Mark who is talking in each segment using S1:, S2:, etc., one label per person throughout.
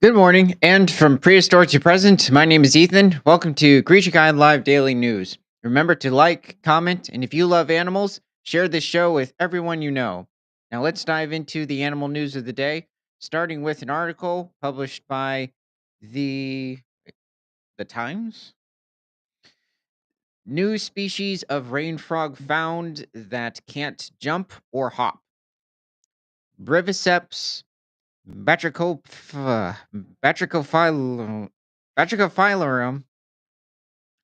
S1: Good morning, and from prehistoric to present, my name is Ethan. Welcome to CreatureGuide Live Daily News. Remember to like, comment, and if you love animals, share this show with everyone you know. Now let's dive into the animal news of the day, starting with an article published by the the Times. New species of rain frog found that can't jump or hop. Briviceps batricoph- batricophyl- batricophylorum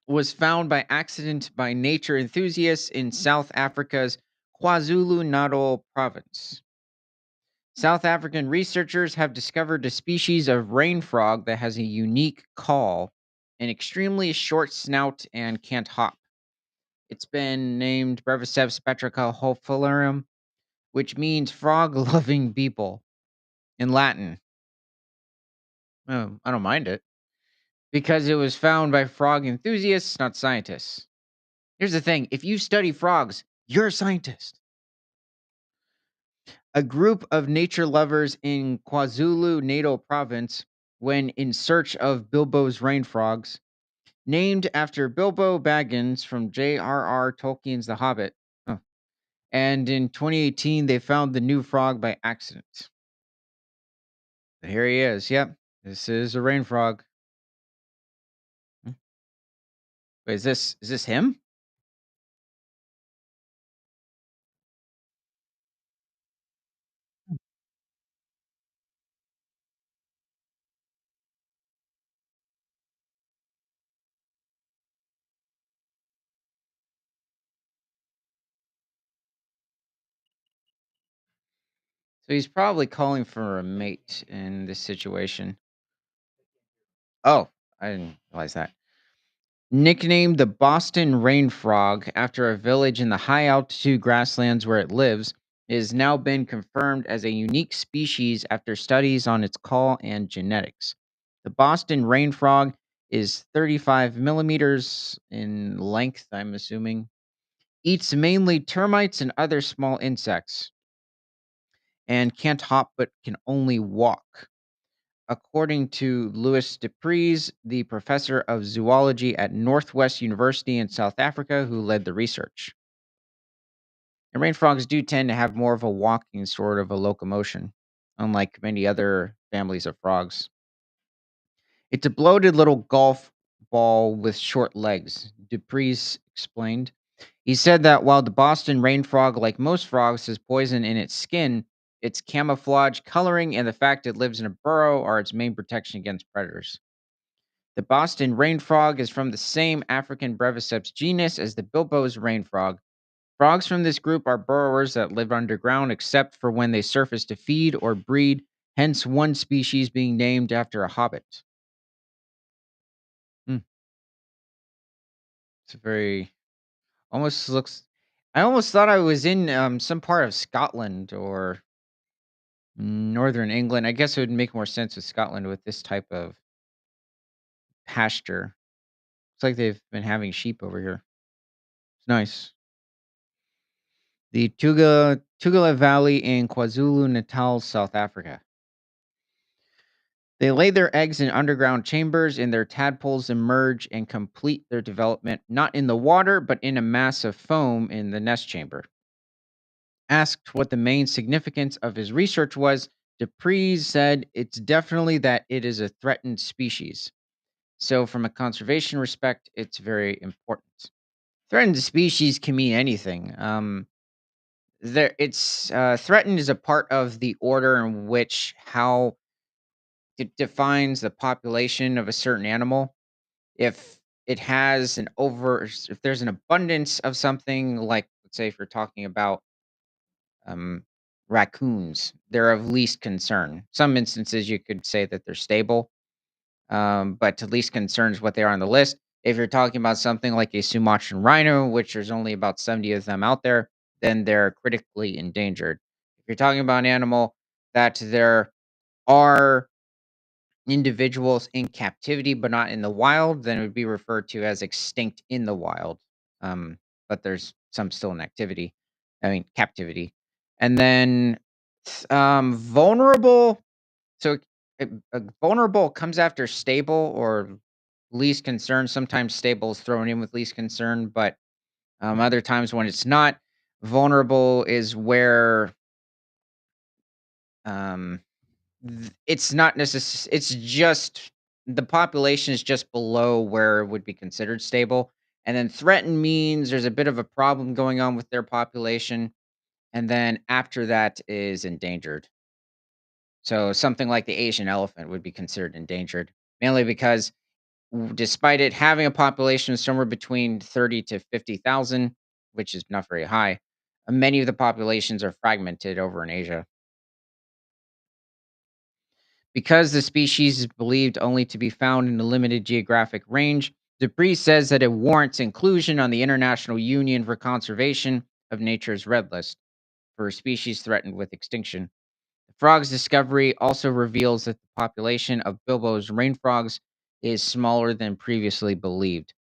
S1: was found by accident by nature enthusiasts in South Africa's KwaZulu-Natal province. South African researchers have discovered a species of rain frog that has a unique call, an extremely short snout, and can't hop. It's been named Breviceps batricophylorum, which means frog-loving people in Latin. Oh, I don't mind it because it was found by frog enthusiasts, not scientists. Here's the thing, if you study frogs, you're a scientist. A group of nature lovers in KwaZulu-Natal province, when in search of Bilbo's rain frogs, named after Bilbo Baggins from J.R.R. Tolkien's The Hobbit. Oh. And in 2018, they found the new frog by accident. Here he is. Yep, this is a rain frog. Hmm. Wait, is this him? So he's probably calling for a mate in this situation. Oh, I didn't realize that. Nicknamed the Boston rain frog after a village in the high altitude grasslands where it lives, it has now been confirmed as a unique species after studies on its call and genetics. The Boston rain frog is 35 millimeters in length, I'm assuming. Eats mainly termites and other small insects, and can't hop but can only walk. According to Louis Dupreez, the professor of zoology at Northwest University in South Africa, who led the research. And rain frogs do tend to have more of a walking sort of a locomotion, unlike many other families of frogs. It's a bloated little golf ball with short legs, Dupreez explained. He said that while the Boston rain frog, like most frogs, has poison in its skin, its camouflage coloring and the fact it lives in a burrow are its main protection against predators. The Boston rain frog is from the same African Breviceps genus as the Bilbo's rain frog. Frogs from this group are burrowers that live underground except for when they surface to feed or breed, hence one species being named after a hobbit. Hmm, it's a very almost looks I almost thought I was in some part of Scotland or northern England. I guess it would make more sense with Scotland with this type of pasture. It's like they've been having sheep over here. It's nice. The Tugela Valley in KwaZulu-Natal, South Africa. They lay their eggs in underground chambers, and their tadpoles emerge and complete their development not in the water, but in a mass of foam in the nest chamber. Asked what the main significance of his research was, Dupreez said it's definitely that it is a threatened species. So, from a conservation respect, it's very important. Threatened species can mean anything. Threatened is a part of the order in which how it defines the population of a certain animal. If it has if there's an abundance of something, like let's say if you're talking about um, raccoons, they're of least concern. Some instances you could say that they're stable, but to least concern is what they are on the list. If you're talking about something like a Sumatran rhino, which there's only about 70 of them out there, then they're critically endangered. If you're talking about an animal that there are individuals in captivity but not in the wild, then it would be referred to as extinct in the wild. Um, but there's some still in activity. I mean, captivity. And then vulnerable. So Vulnerable comes after stable or least concern. Sometimes stable is thrown in with least concern, but other times when it's not, vulnerable is where um, it's not it's just the population is just below where it would be considered stable. And then threatened means there's a bit of a problem going on with their population. And then after that is endangered. So something like the Asian elephant would be considered endangered, mainly because despite it having a population somewhere between 30 to 50,000, which is not very high, many of the populations are fragmented over in Asia. Because the species is believed only to be found in a limited geographic range, Dupree says that it warrants inclusion on the International Union for Conservation of Nature's Red List for species threatened with extinction. The frog's discovery also reveals that the population of Bilbo's rain frogs is smaller than previously believed.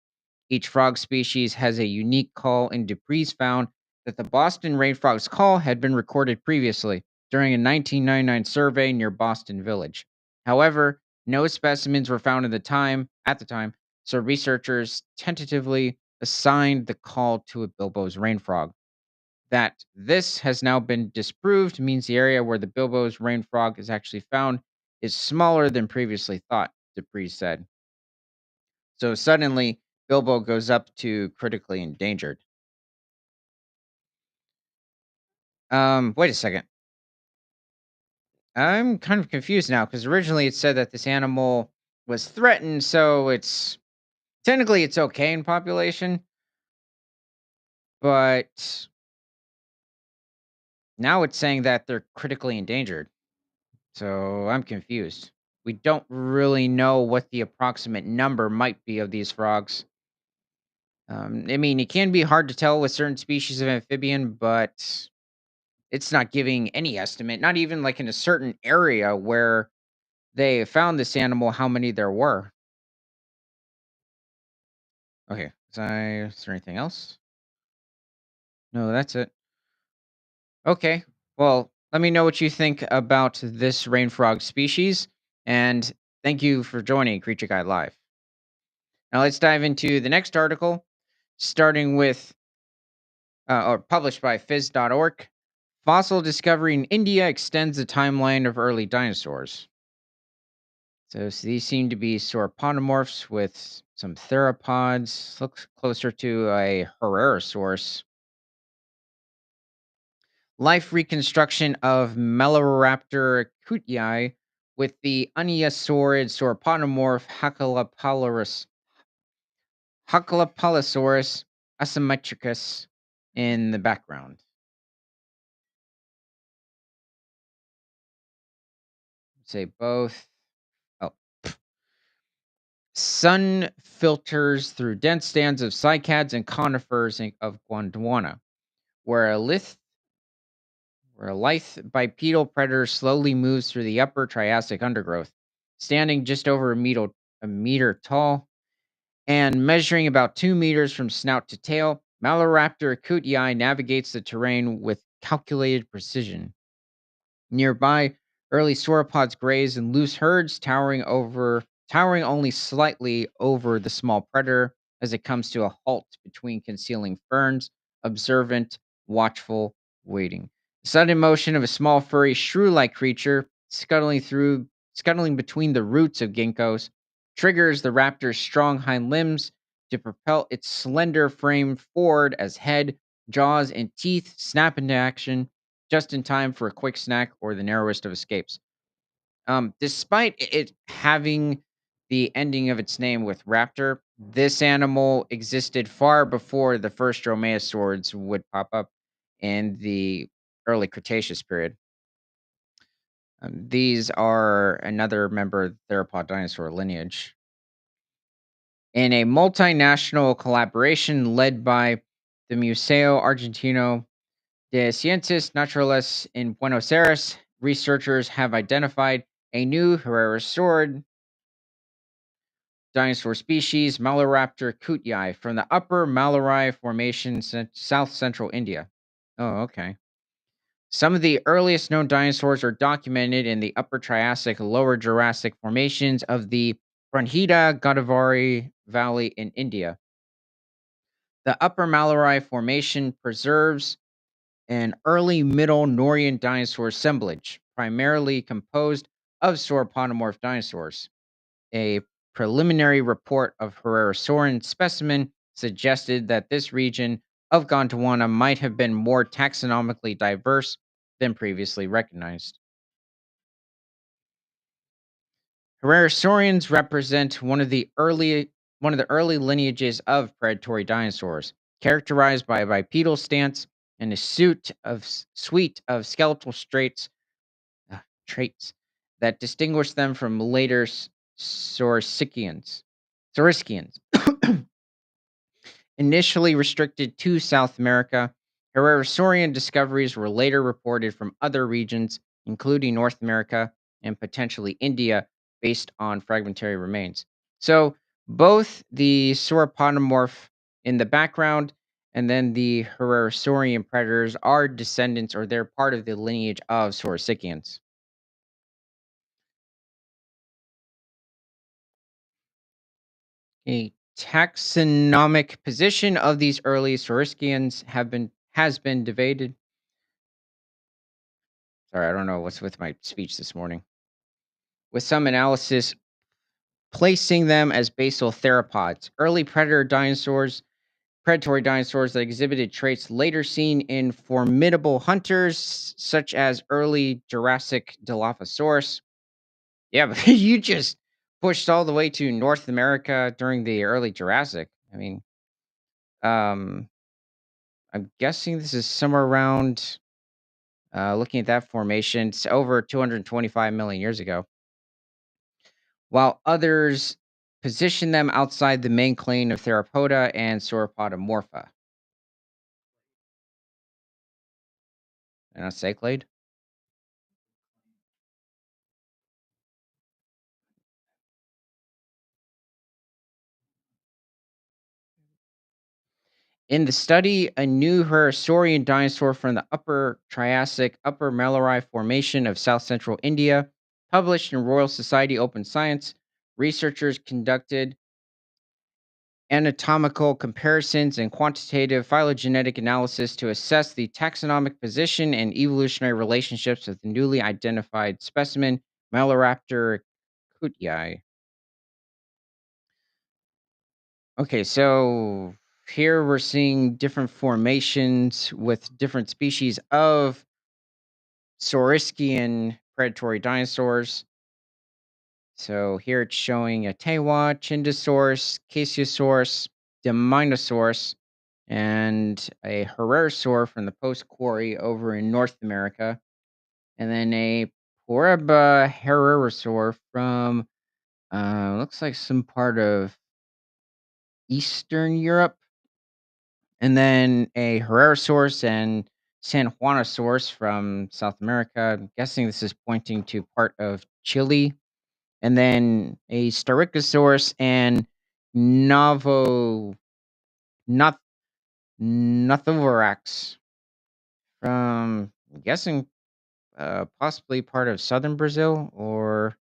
S1: Each frog species has a unique call, and Dupree's found that the Boston rain frog's call had been recorded previously during a 1999 survey near Boston Village. However, no specimens were found at the time, so researchers tentatively assigned the call to a Bilbo's rain frog. That this has now been disproved means the area where the Bilbo's rain frog is actually found is smaller than previously thought, Dupree said. So suddenly, Bilbo goes up to critically endangered. Wait a second. I'm kind of confused now because originally it said that this animal was threatened, so it's technically it's okay in population, but now it's saying that they're critically endangered. So I'm confused. We don't really know what the approximate number might be of these frogs. I mean, it can be hard to tell with certain species of amphibian, but it's not giving any estimate, not even like in a certain area where they found this animal, how many there were. Okay, is there anything else? No, that's it. Okay, well, let me know what you think about this rain frog species, and thank you for joining Creature Guide Live. Now let's dive into the next article, starting with or published by phys.org. Fossil discovery in India extends the timeline of early dinosaurs. These seem to be sauropodomorphs with some theropods. Looks closer to a Herrerasaurus. Life reconstruction of Meloraptor cutii with the uniosaurid sauropodomorph Hacalopalosaurus asymmetricus in the background. Say both. Oh, sun filters through dense stands of cycads and conifers of Gondwana, where a lithe bipedal predator slowly moves through the upper Triassic undergrowth, standing just over a meter tall and measuring about 2 meters from snout to tail. Maloraptor acutii navigates the terrain with calculated precision. Nearby, early sauropods graze in loose herds, towering only slightly over the small predator as it comes to a halt between concealing ferns, observant, watchful, waiting. The sudden motion of a small furry shrew-like creature scuttling between the roots of ginkgos triggers the raptor's strong hind limbs to propel its slender frame forward as head, jaws, and teeth snap into action just in time for a quick snack or the narrowest of escapes. Despite it having the ending of its name with raptor, this animal existed far before the first dromaeosaurs would pop up in the early Cretaceous period. These are another member of the theropod dinosaur lineage. In a multinational collaboration led by the Museo Argentino de Ciencias Naturales in Buenos Aires, researchers have identified a new Herrerasaurid dinosaur species, Maloraptor cutii, from the Upper Malarai Formation, south central India. Oh, okay. Some of the earliest known dinosaurs are documented in the Upper Triassic, Lower Jurassic formations of the Pranhita Godavari Valley in India. The Upper Malarai Formation preserves an early Middle Norian dinosaur assemblage, primarily composed of sauropodomorph dinosaurs. A preliminary report of Herrerasaurian specimen suggested that this region of Gondwana might have been more taxonomically diverse than previously recognized. Herrerasaurians represent one of the early lineages of predatory dinosaurs, characterized by a bipedal stance and a suite of skeletal traits that distinguish them from later Saurischians. Initially restricted to South America, Herrerasaurian discoveries were later reported from other regions, including North America and potentially India, based on fragmentary remains. So, both the sauropodomorph in the background and then the Herrerasaurian predators are descendants or they're part of the lineage of Saurischians. A taxonomic position of these early Saurischians has been debated. Sorry, I don't know what's with my speech this morning. With some analysis placing them as basal theropods, early predatory dinosaurs that exhibited traits later seen in formidable hunters, such as early Jurassic Dilophosaurus. Yeah, but you just pushed all the way to North America during the early Jurassic. I mean, um, I'm guessing this is somewhere around, looking at that formation, it's over 225 million years ago, while others position them outside the main clade of Theropoda and Sauropodomorpha. And I say clade? In the study, a new Herrerasaurian dinosaur from the Upper Triassic, Upper Malarai Formation of south central India, published in Royal Society Open Science, researchers conducted anatomical comparisons and quantitative phylogenetic analysis to assess the taxonomic position and evolutionary relationships of the newly identified specimen, Maloraptor cutii. Okay, so here we're seeing different formations with different species of Saurischian predatory dinosaurs. So here it's showing a Tewa, Chindosaurus, Casiosaurus, Diminosaurus, and a Herrerasaur from the post quarry over in North America, and then a Poreba Herrerasaur from looks like some part of Eastern Europe, and then a Herrerasaurus and San Juanosaurus from South America. I'm guessing this is pointing to part of Chile, and then a Styracosaurus and Novo Noth Nothovorax from, I'm guessing, possibly part of southern Brazil, or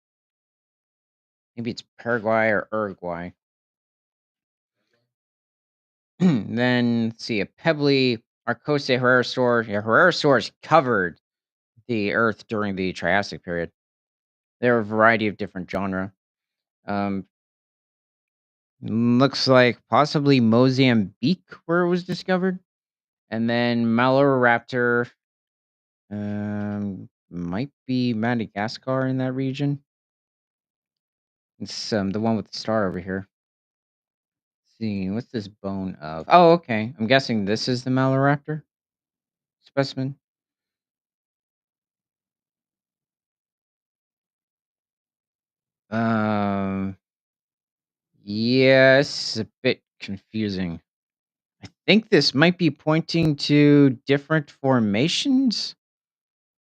S1: maybe it's Paraguay or Uruguay. Then let's see, a pebbly Arcose Herrerasaur. Yeah, Herrerasaurs covered the Earth during the Triassic period. There are a variety of different genre. Um, Looks like possibly Mozambique where it was discovered, and then Maloraptor might be Madagascar in that region. It's the one with the star over here. Let's see, what's this bone of? Oh, okay. I'm guessing this is the Maloraptor specimen. Um, yes, a bit confusing. I think this might be pointing to different formations.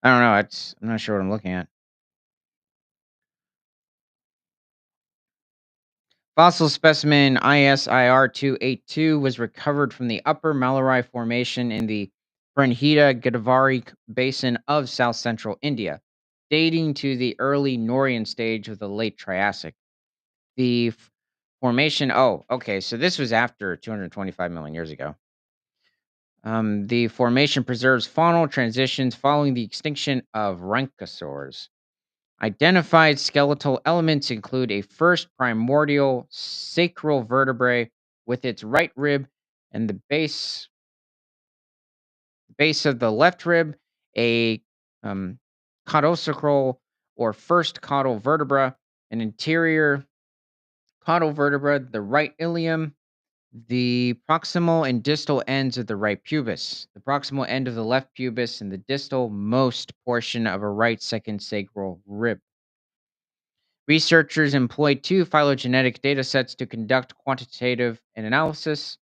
S1: I don't know. I'm not sure what I'm looking at. Fossil specimen ISIR 282 was recovered from the Upper Malarai Formation in the Pranhita Godavari Basin of south central India, dating to the early Norian stage of the late Triassic. The formation, oh, okay, so this was after 225 million years ago. The formation preserves faunal transitions following the extinction of rhynchosaurs. Identified skeletal elements include a first primordial sacral vertebrae with its right rib and the base of the left rib, a um, caudosacral or first caudal vertebra, an interior caudal vertebra, the right ilium, the proximal and distal ends of the right pubis, the proximal end of the left pubis, and the distal most portion of a right second sacral rib. Researchers employed two phylogenetic data sets to conduct quantitative analysis.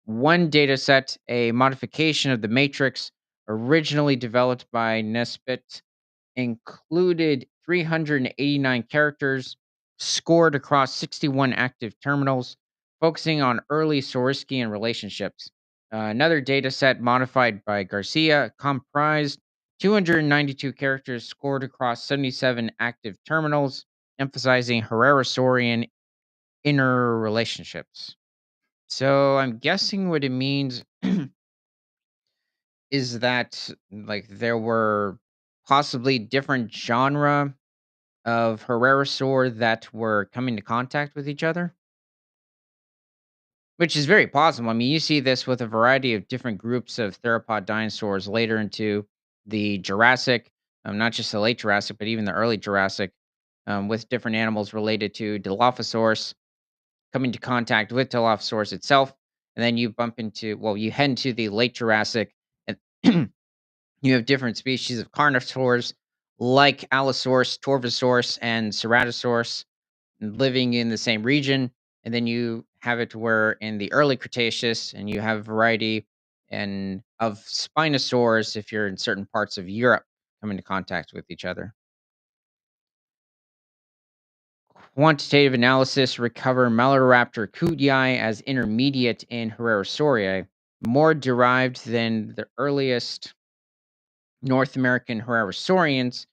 S1: One data set, a modification of the matrix originally developed by Nesbitt, included 389 characters scored across 61 active terminals, focusing on early Sauriskian relationships. Another data set modified by Garcia comprised 292 characters scored across 77 active terminals, emphasizing Herrerasaurian interrelationships. So I'm guessing what it means is that like there were possibly different genre of Herrerasaur that were coming to contact with each other, which is very possible. I mean, you see this with a variety of different groups of theropod dinosaurs later into the Jurassic, not just the late Jurassic, but even the early Jurassic, with different animals related to Dilophosaurus coming to contact with Dilophosaurus itself. And then you bump into, well, you head into the late Jurassic, and you have different species of carnivores like Allosaurus, Torvosaurus, and Ceratosaurus living in the same region. And then you have it where in the early Cretaceous, and you have a variety and of Spinosaurs if you're in certain parts of Europe coming into contact with each other. Quantitative analysis recover Maloraptor cutii as intermediate in Herrerasauridae, more derived than the earliest North American Herrerasaurians,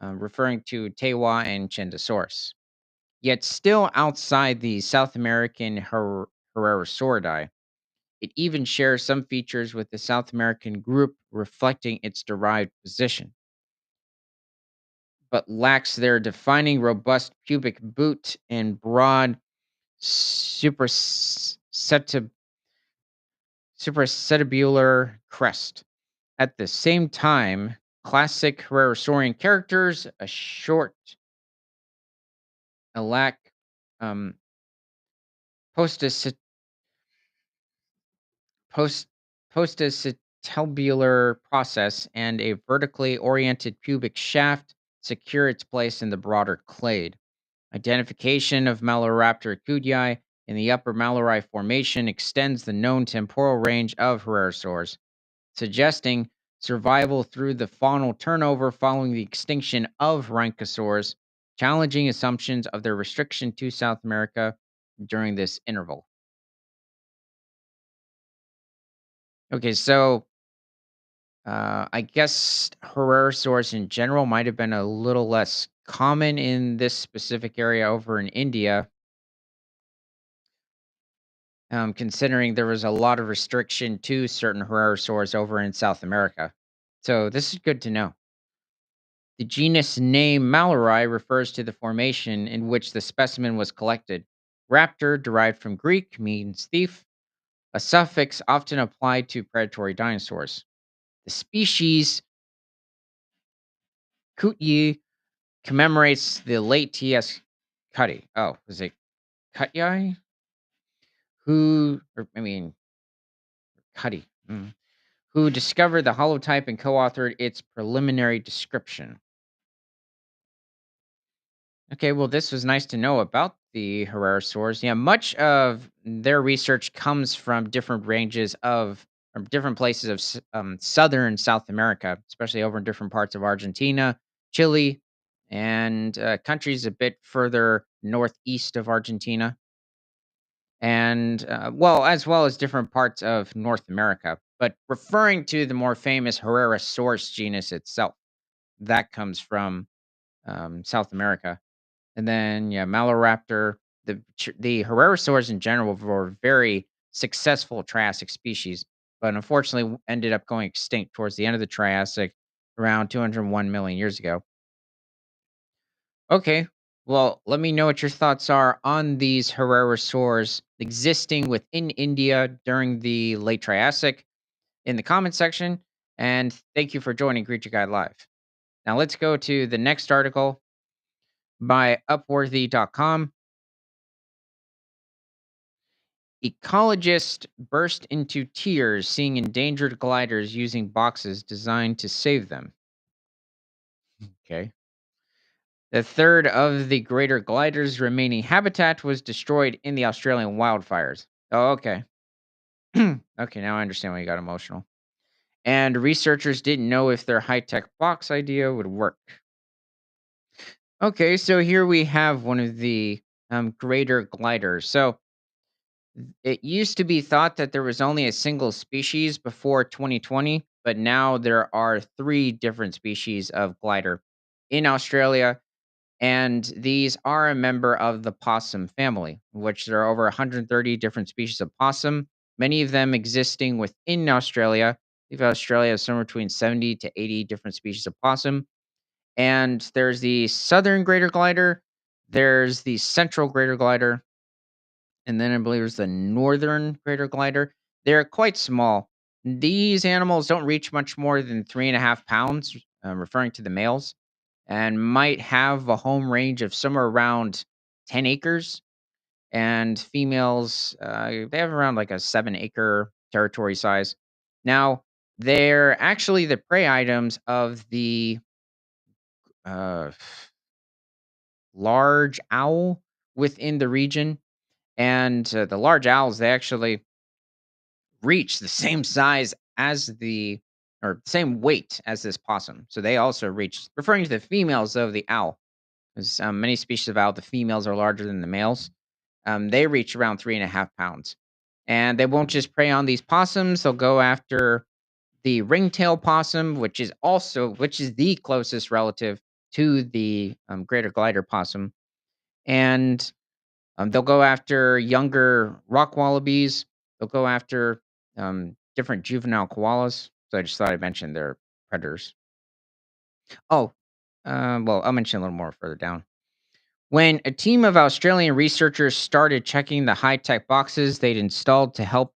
S1: referring to Tewa and Chendosaurus, yet still outside the South American Herrerasauridae. It even shares some features with the South American group, reflecting its derived position, but lacks their defining robust pubic boot and broad supracetab- supracetabular crest. At the same time, classic Herrerasaurian characters, a lack um, postis- post postacetabular process and a vertically oriented pubic shaft secure its place in the broader clade. Identification of Maloraptor cutii in the upper Mallory Formation extends the known temporal range of Herrerasaurs, suggesting survival through the faunal turnover following the extinction of Rhynchosaurs, challenging assumptions of their restriction to South America during this interval. Okay, so I guess Herrerasaurs in general might have been a little less common in this specific area over in India, considering there was a lot of restriction to certain Herrerasaurs over in South America. So this is good to know. The genus name Mallory refers to the formation in which the specimen was collected. Raptor, derived from Greek, means thief, a suffix often applied to predatory dinosaurs. The species Kutyi commemorates the late T.S. Cuddy. Oh, was it Cutyai? Cuddy. Who discovered the holotype and co authored its preliminary description. Okay, well, this was nice to know about the Herrerasaurs. Yeah, much of their research comes from different ranges of, or different places of southern South America, especially over in different parts of Argentina, Chile, and countries a bit further northeast of Argentina, and well, as well as different parts of North America. but referring to the more famous Herrerasaurus genus itself. That comes from South America. And then, yeah, Maloraptor, the Herrerasaurs in general were very successful Triassic species, but unfortunately ended up going extinct towards the end of the Triassic around 201 million years ago. Okay, well, let me know what your thoughts are on these Herrerasaurs existing within India during the late Triassic in the comment section. And thank you for joining Creature Guide Live. Now let's go to the next article by Upworthy.com. Ecologists burst into tears seeing endangered gliders using boxes designed to save them. Okay. The third of the greater glider's remaining habitat was destroyed in the Australian wildfires. Oh, okay. Okay, now I understand why you got emotional. And researchers didn't know if their high tech box idea would work. Okay, so here we have one of the greater gliders. So it used to be thought that there was only a single species before 2020, but now there are three different species of glider in Australia, and these are a member of the possum family, which there are over 130 different species of possum, many of them existing within Australia. I believe Australia has somewhere between 70 to 80 different species of possum. And there's the southern greater glider, there's the central greater glider, and then I believe there's the northern greater glider. They're quite small. These animals don't reach much more than 3.5 pounds, referring to the males, and might have a home range of somewhere around 10 acres. And females, they have around like a 7-acre territory size. Now, they're actually the prey items of the uh, large owl within the region. And the large owls, they actually reach the same size as the or same weight as this possum. So they also reach, referring to the females of the owl, because many species of owl, the females are larger than the males. They reach around 3.5 pounds. And they won't just prey on these possums, they'll go after the ringtail possum, which is the closest relative to the greater glider possum. And they'll go after younger rock wallabies. They'll go after different juvenile koalas. So I just thought I'd mention their predators. Oh, well, I'll mention a little more further down. When a team of Australian researchers started checking the high-tech boxes they'd installed to help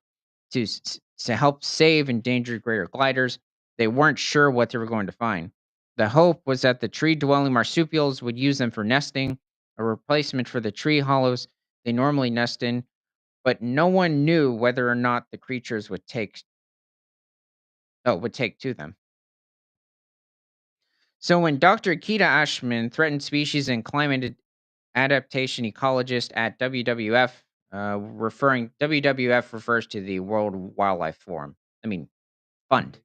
S1: save endangered greater gliders, they weren't sure what they were going to find. The hope was that the tree-dwelling marsupials would use them for nesting, a replacement for the tree hollows they normally nest in, but no one knew whether or not the creatures would take to them. So when Dr. Keita Ashman, threatened species and climate adaptation ecologist at WWF, referring WWF refers to the World Wildlife Forum. I mean, Fund.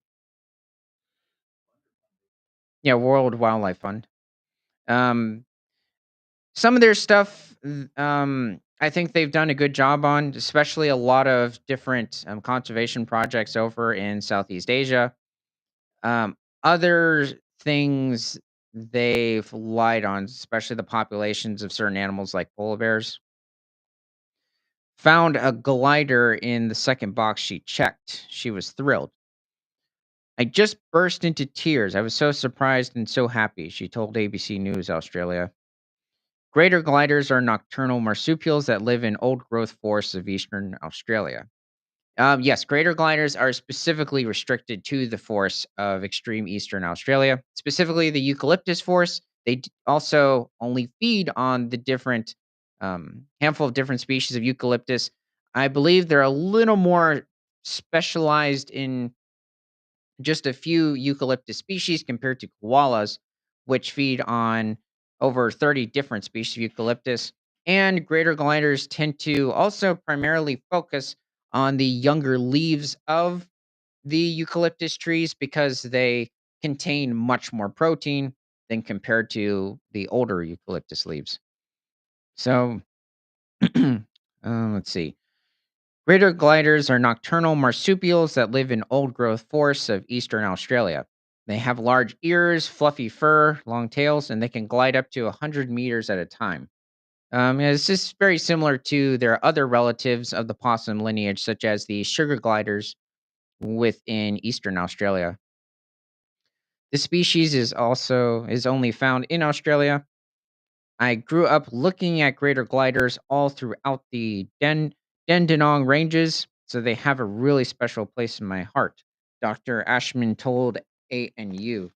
S1: Yeah, World Wildlife Fund. Um, some of their stuff, I think they've done a good job on, especially a lot of different conservation projects over in Southeast Asia. Other things they've lied on, especially the populations of certain animals like polar bears. Found a glider in the second box she checked. She was thrilled. I just burst into tears. I was so surprised and so happy, she told ABC News Australia. Greater gliders are nocturnal marsupials that live in old growth forests of eastern Australia. Yes, greater gliders are specifically restricted to the forests of extreme eastern Australia, specifically the eucalyptus forest. They also only feed on the different handful of different species of eucalyptus. I believe they're a little more specialized in just a few eucalyptus species compared to koalas, which feed on over 30 different species of eucalyptus. And greater gliders tend to also primarily focus on the younger leaves of the eucalyptus trees because they contain much more protein than compared to the older eucalyptus leaves. So, let's see. Greater gliders are nocturnal marsupials that live in old growth forests of eastern Australia. They have large ears, fluffy fur, long tails, and they can glide up to 100 meters at a time. Yeah, this is very similar to their other relatives of the possum lineage, such as the sugar gliders within eastern Australia. This species is only found in Australia. I grew up looking at greater gliders all throughout the Dandenong Ranges, so they have a really special place in my heart. Dr. Ashman told ANU.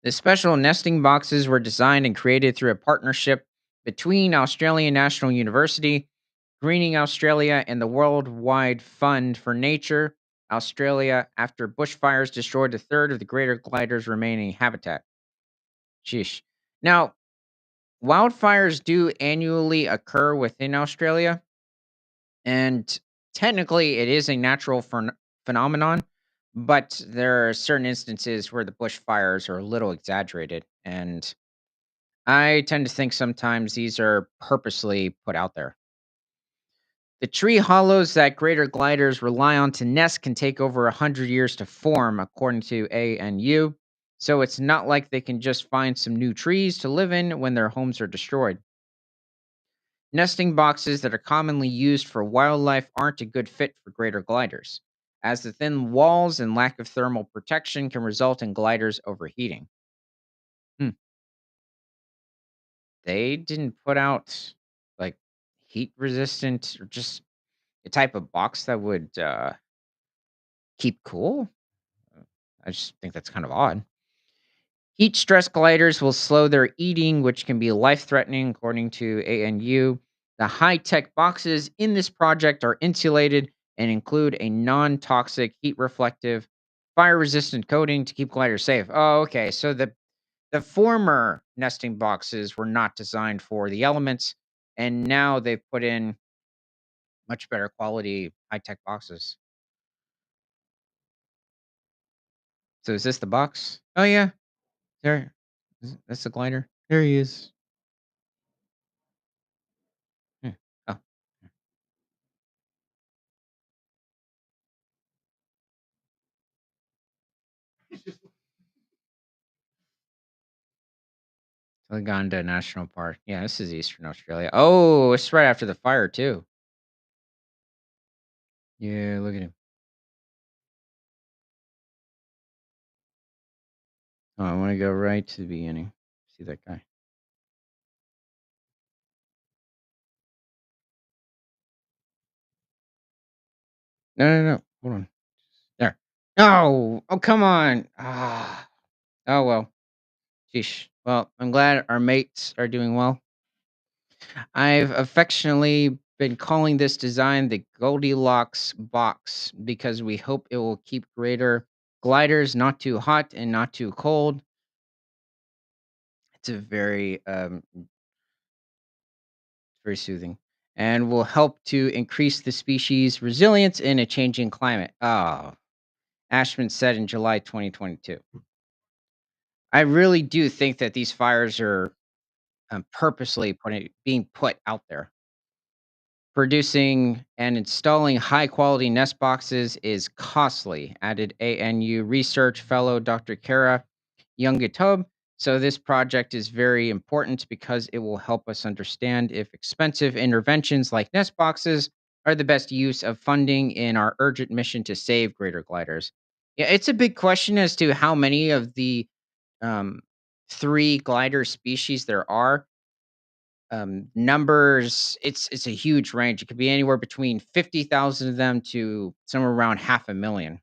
S1: The special nesting boxes were designed and created through a partnership between Australian National University, Greening Australia, and the Worldwide Fund for Nature Australia after bushfires destroyed a third of the greater glider's remaining habitat. Sheesh. Now, wildfires do annually occur within Australia, and technically it is a natural phenomenon, but there are certain instances where the bushfires are a little exaggerated, and I tend to think sometimes these are purposely put out there. The tree hollows that greater gliders rely on to nest can take over 100 years to form, according to ANU. So it's not like they can just find some new trees to live in when their homes are destroyed. Nesting boxes that are commonly used for wildlife aren't a good fit for greater gliders, as the thin walls and lack of thermal protection can result in gliders overheating. Hmm. They didn't put out like heat resistant or just a type of box that would keep cool. I just think that's kind of odd. Heat stress gliders will slow their eating, which can be life threatening, according to ANU. The high tech boxes in this project are insulated and include a non toxic, heat reflective, fire resistant coating to keep gliders safe. Oh, okay. So the former nesting boxes were not designed for the elements, and now they've put in much better quality high tech boxes. So is this the box? Oh, yeah. There. That's the glider. There he is. Yeah. Oh. Uganda National Park. Yeah, this is Eastern Australia. Oh, it's right after the fire too. Yeah, look at him. Oh, I want to go right to the beginning. See that guy? No, no, no. Hold on. There. No. Oh, come on. Ah. Oh well. Sheesh. Well, I'm glad our mates are doing well. I've affectionately been calling this design the Goldilocks box because we hope it will keep greater gliders not too hot and not too cold. It's a very soothing, and will help to increase the species' resilience in a changing climate. Oh, Ashman said in July 2022. I really do think that these fires are purposely being put out there. Producing and installing high quality nest boxes is costly, added ANU research fellow Dr. Kara Youngatub. So, this project is very important because it will help us understand if expensive interventions like nest boxes are the best use of funding in our urgent mission to save greater gliders. Yeah, it's a big question as to how many of the um, three glider species there are. Numbers, it's a huge range. It could be anywhere between 50,000 of them to somewhere around half a million.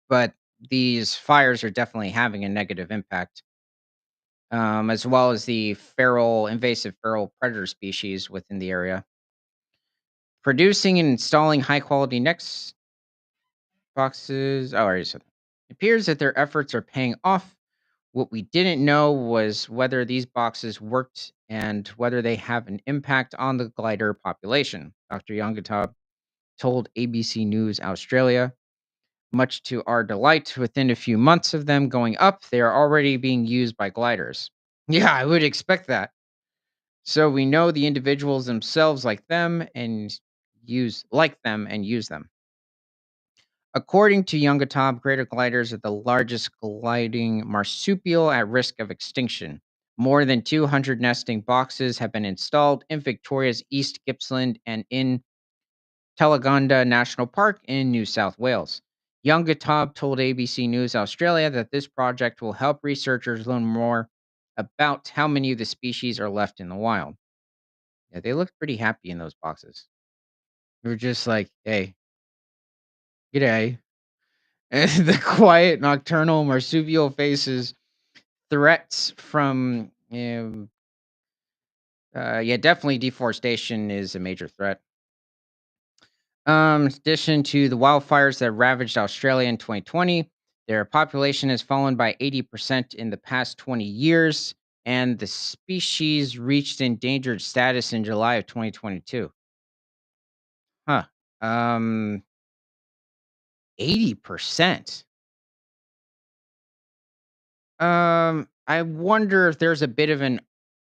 S1: But these fires are definitely having a negative impact, as well as the invasive feral predator species within the area. Producing and installing high quality next boxes. Oh, I already said that. It appears that their efforts are paying off. What we didn't know was whether these boxes worked and whether they have an impact on the glider population, Dr. Yangatop told ABC News Australia. Much to our delight, within a few months of them going up, they are already being used by gliders. Yeah, I would expect that. So we know the individuals themselves like them and use them. According to Youngatop, greater gliders are the largest gliding marsupial at risk of extinction. More than 200 nesting boxes have been installed in Victoria's East Gippsland and in Telegonda National Park in New South Wales. Youngatop told ABC News Australia that this project will help researchers learn more about how many of the species are left in the wild. Yeah, they look pretty happy in those boxes. They're just like, hey, g'day. And the quiet nocturnal marsupial faces threats from, yeah, definitely deforestation is a major threat. In addition to the wildfires that ravaged Australia in 2020, their population has fallen by 80% in the past 20 years, and the species reached endangered status in July of 2022. Huh. Um, 80%. I wonder if there's a bit of an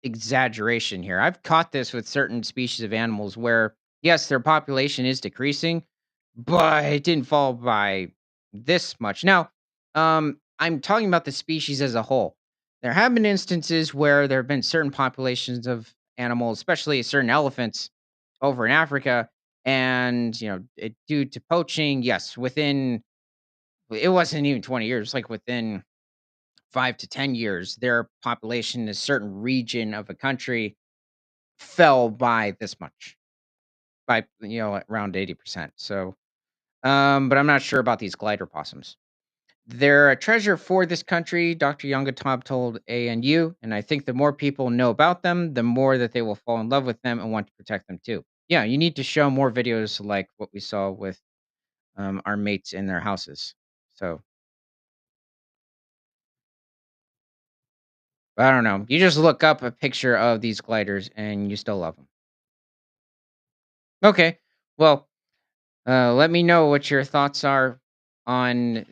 S1: exaggeration here. I've caught this with certain species of animals where, yes, their population is decreasing, but it didn't fall by this much. Now, I'm talking about the species as a whole. There have been instances where there have been certain populations of animals, especially certain elephants over in Africa, and due to poaching, yes, within it wasn't even 20 years, like within 5 to 10 years, their population in a certain region of a country fell by this much, by around 80%. So, but I'm not sure about these glider possums. They're a treasure for this country, Dr. Youngatop told ANU, and I think the more people know about them, the more that they will fall in love with them and want to protect them too. Yeah, you need to show more videos like what we saw with our mates in their houses. So I don't know. You just look up a picture of these gliders and you still love them. Okay. Well, let me know what your thoughts are on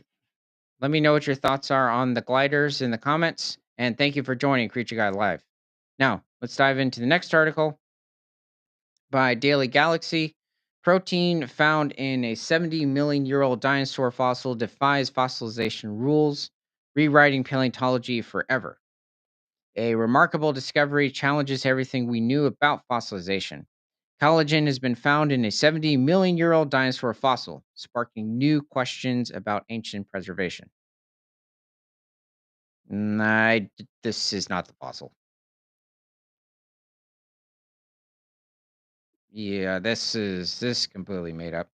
S1: let me know what your thoughts are on the gliders in the comments, and thank you for joining Creature Guide Live. Now, let's dive into the next article by Daily Galaxy. Protein found in a 70 million year old dinosaur fossil defies fossilization rules, rewriting paleontology forever. A remarkable discovery challenges everything we knew about fossilization. Collagen has been found in a 70 million-year-old dinosaur fossil, sparking new questions about ancient preservation. This is not the fossil. Yeah, this is completely made up.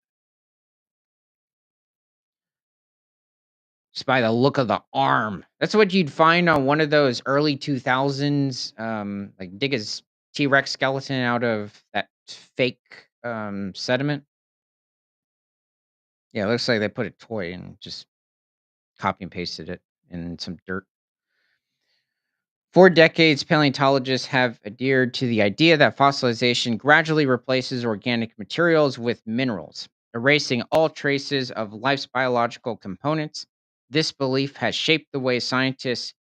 S1: Just by the look of the arm. That's what you'd find on one of those early 2000s, like dig a T-Rex skeleton out of that fake sediment. Yeah, it looks like they put a toy and just copy and pasted it in some dirt. For decades, paleontologists have adhered to the idea that fossilization gradually replaces organic materials with minerals, erasing all traces of life's biological components. This belief has shaped the way scientists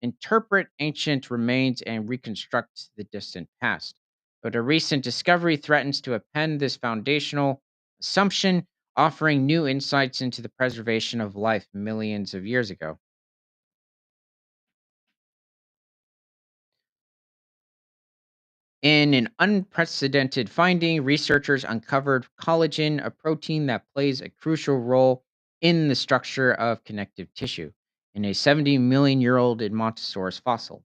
S1: interpret ancient remains and reconstruct the distant past. But a recent discovery threatens to upend this foundational assumption, offering new insights into the preservation of life millions of years ago. In an unprecedented finding, researchers uncovered collagen, a protein that plays a crucial role in the structure of connective tissue, in a 70 million year old Edmontosaurus fossil.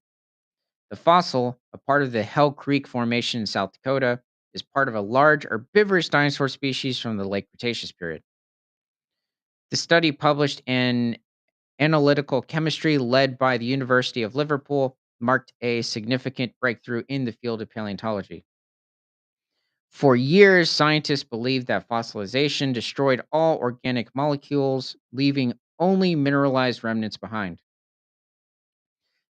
S1: The fossil, a part of the Hell Creek Formation in South Dakota, is part of a large herbivorous dinosaur species from the late Cretaceous period. The study, published in Analytical Chemistry led by the University of Liverpool, marked a significant breakthrough in the field of paleontology. For years, scientists believed that fossilization destroyed all organic molecules, leaving only mineralized remnants behind.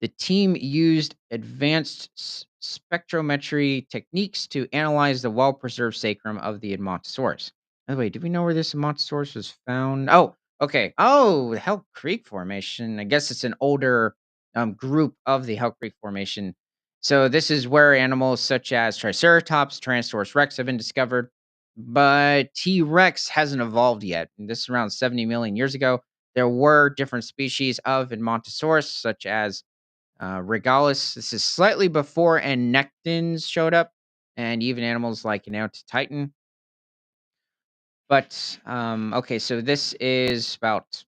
S1: The team used advanced spectrometry techniques to analyze the well preserved sacrum of the Edmontosaurus. By the way, do we know where this Edmontosaurus was found? Oh, okay. Oh, the Hell Creek Formation. I guess it's an older group of the Hell Creek Formation. So this is where animals such as Triceratops, Tyrannosaurus Rex have been discovered, but T. Rex hasn't evolved yet. And this is around 70 million years ago. There were different species of Edmontosaurus, such as Regalis. This is slightly before Annectens showed up, and even animals like Titan. But okay, so this is about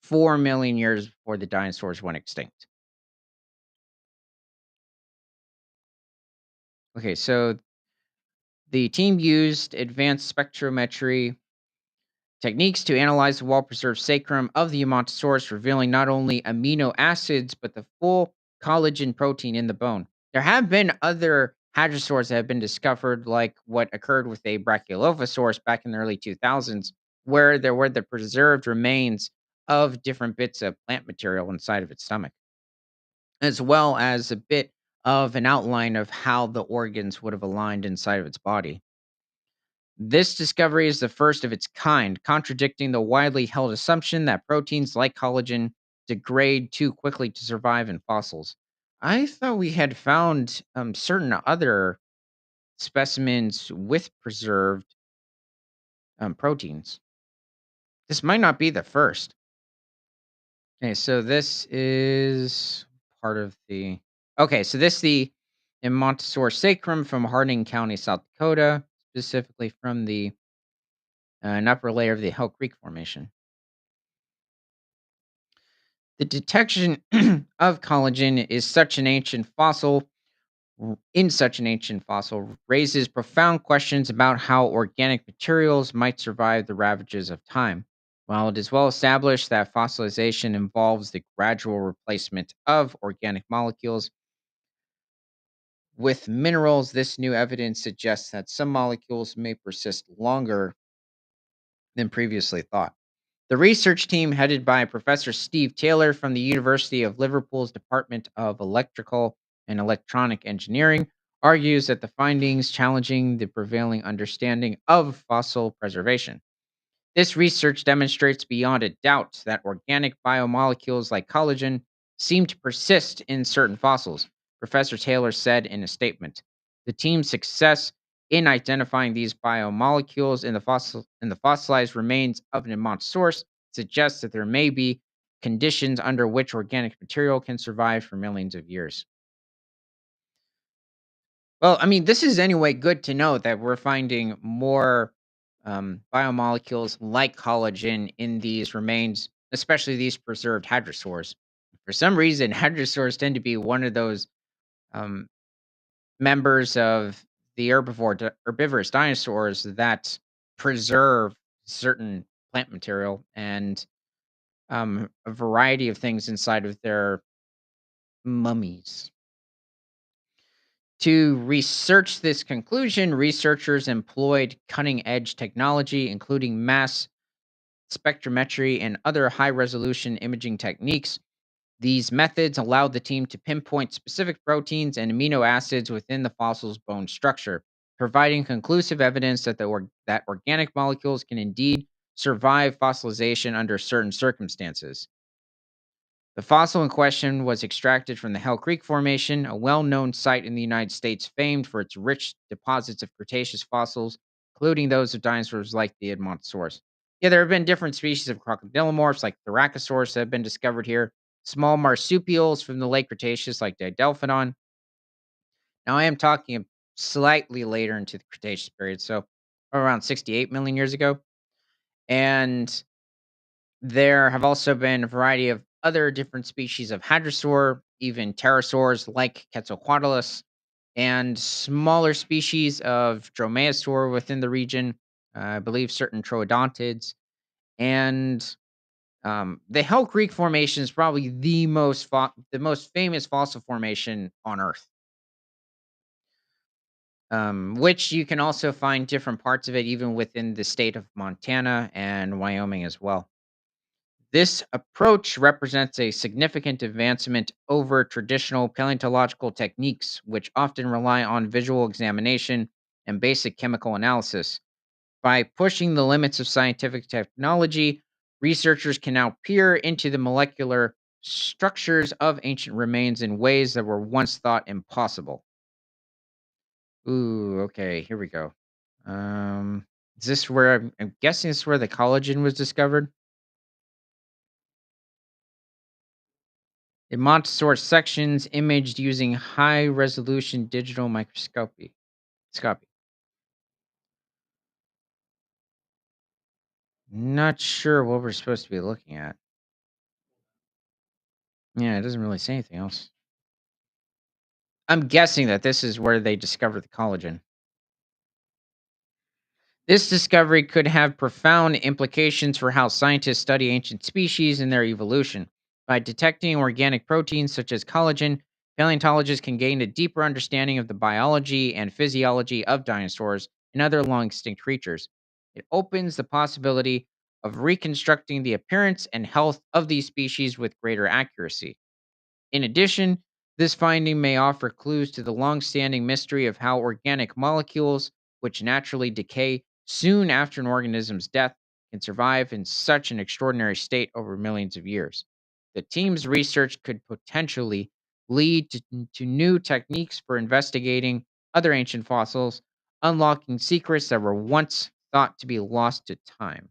S1: 4 million years before the dinosaurs went extinct. Okay, so the team used advanced spectrometry techniques to analyze the wall preserved sacrum of the Edmontosaurus, revealing not only amino acids, but the full collagen protein in the bone. There have been other hadrosaurs that have been discovered, like what occurred with a Brachiolephosaurus back in the early 2000s, where there were the preserved remains of different bits of plant material inside of its stomach, as well as a bit of an outline of how the organs would have aligned inside of its body. This discovery is the first of its kind, contradicting the widely held assumption that proteins like collagen degrade too quickly to survive in fossils. I thought we had found certain other specimens with preserved proteins. This might not be the first. Okay, so this is part of the. Okay, so this is the in Montessori sacrum from Harding County, South Dakota, specifically from the an upper layer of the Hell Creek Formation. The detection of collagen is such an ancient fossil in such an ancient fossil raises profound questions about how organic materials might survive the ravages of time. While it is well established that fossilization involves the gradual replacement of organic molecules with minerals, this new evidence suggests that some molecules may persist longer than previously thought. The research team, headed by Professor Steve Taylor from the University of Liverpool's Department of Electrical and Electronic Engineering, argues that the findings challenging the prevailing understanding of fossil preservation. This research demonstrates beyond a doubt that organic biomolecules like collagen seem to persist in certain fossils, Professor Taylor said in a statement. The team's success in identifying these biomolecules in the fossilized remains of an Edmontosaurus suggests that there may be conditions under which organic material can survive for millions of years. Well, I mean, this is anyway good to know that we're finding more biomolecules like collagen in these remains, especially these preserved hadrosaurs. For some reason, hadrosaurs tend to be one of those um, members of the herbivorous dinosaurs that preserve certain plant material and a variety of things inside of their mummies. To research this conclusion, researchers employed cutting edge technology, including mass spectrometry and other high resolution imaging techniques. These methods allowed the team to pinpoint specific proteins and amino acids within the fossil's bone structure, providing conclusive evidence that organic molecules can indeed survive fossilization under certain circumstances. The fossil in question was extracted from the Hell Creek Formation, a well known site in the United States famed for its rich deposits of Cretaceous fossils, including those of dinosaurs like the Edmontosaurus. Yeah, there have been different species of crocodilomorphs like Thoracosaurus that have been discovered here, small marsupials from the late Cretaceous like Didelphodon. Now, I am talking slightly later into the Cretaceous period, so around 68 million years ago. And there have also been a variety of other different species of hadrosaur, even pterosaurs like Quetzalcoatlus, and smaller species of dromaeosaur within the region. I believe certain troodontids, and the Hell Creek Formation is probably the most famous fossil formation on Earth. Which you can also find different parts of it, even within the state of Montana and Wyoming as well. This approach represents a significant advancement over traditional paleontological techniques, which often rely on visual examination and basic chemical analysis. By pushing the limits of scientific technology, researchers can now peer into the molecular structures of ancient remains in ways that were once thought impossible. Ooh, okay, here we go. Is this where I'm guessing this is where the collagen was discovered? In Montessori sections imaged using high resolution digital microscopy. Scopy. Not sure what we're supposed to be looking at. Yeah, it doesn't really say anything else. I'm guessing that this is where they discovered the collagen. This discovery could have profound implications for how scientists study ancient species and their evolution. By detecting organic proteins such as collagen, paleontologists can gain a deeper understanding of the biology and physiology of dinosaurs and other long extinct creatures. It opens the possibility of reconstructing the appearance and health of these species with greater accuracy. In addition, this finding may offer clues to the long-standing mystery of how organic molecules, which naturally decay soon after an organism's death, can survive in such an extraordinary state over millions of years. The team's research could potentially lead to new techniques for investigating other ancient fossils, unlocking secrets that were once thought to be lost to time.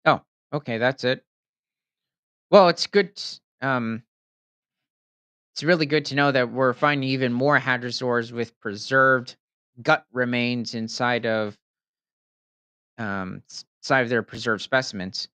S1: Oh, okay, that's it. Well, it's really good to know that we're finding even more hadrosaurs with preserved gut remains inside of their preserved specimens,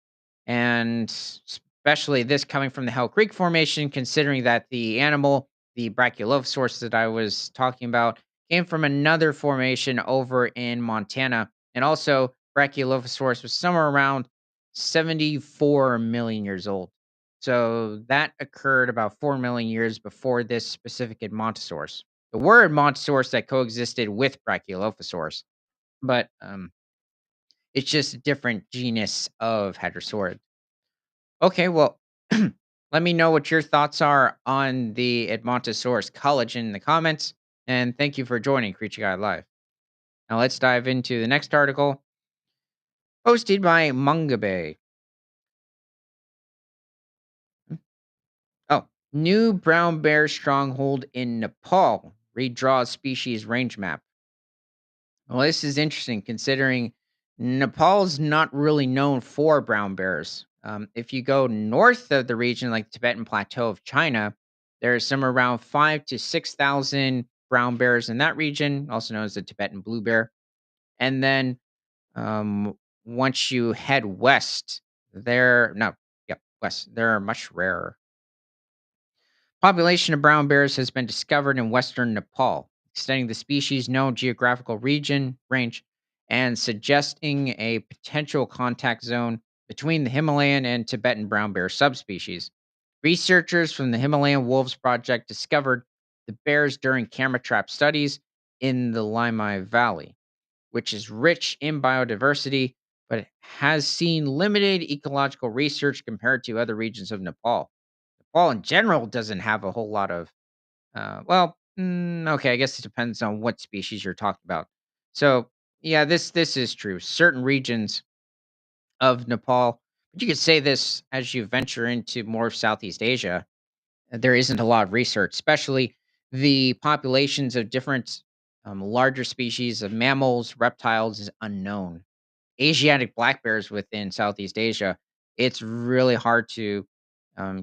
S1: and especially this coming from the Hell Creek Formation, considering that the animal, the Brachiolephosaurus that I was talking about, came from another formation over in Montana, and also Brachiolephosaurus was somewhere around 74 million years old. So that occurred about 4 million years before this specific Edmontosaurus. The word Montosaurus that coexisted with Brachiolephosaurus, but it's just a different genus of hadrosaurid. Okay, well, let me know what your thoughts are on the Edmontosaurus collagen in the comments, and thank you for joining Creature Guide Live. Now let's dive into the next article, hosted by Mungabe. Oh, new brown bear stronghold in Nepal redraws species range map. Well, this is interesting considering Nepal's not really known for brown bears. If you go north of the region, like Tibetan Plateau of China, there's somewhere around 5 to 6,000 brown bears in that region, also known as the Tibetan blue bear. And then um, once you head west, they're no, yep, west, they're much rarer. Population of brown bears has been discovered in western Nepal, extending the species' known geographical region range and suggesting a potential contact zone between the Himalayan and Tibetan brown bear subspecies. Researchers from the Himalayan Wolves Project discovered the bears during camera trap studies in the Limai Valley, which is rich in biodiversity but has seen limited ecological research compared to other regions of Nepal. Nepal in general doesn't have a whole lot of, okay, I guess it depends on what species you're talking about. So, yeah, this is true. Certain regions of Nepal, but you could say this as you venture into more of Southeast Asia, there isn't a lot of research, especially the populations of different larger species of mammals, reptiles is unknown. Asiatic black bears within Southeast Asia, it's really hard to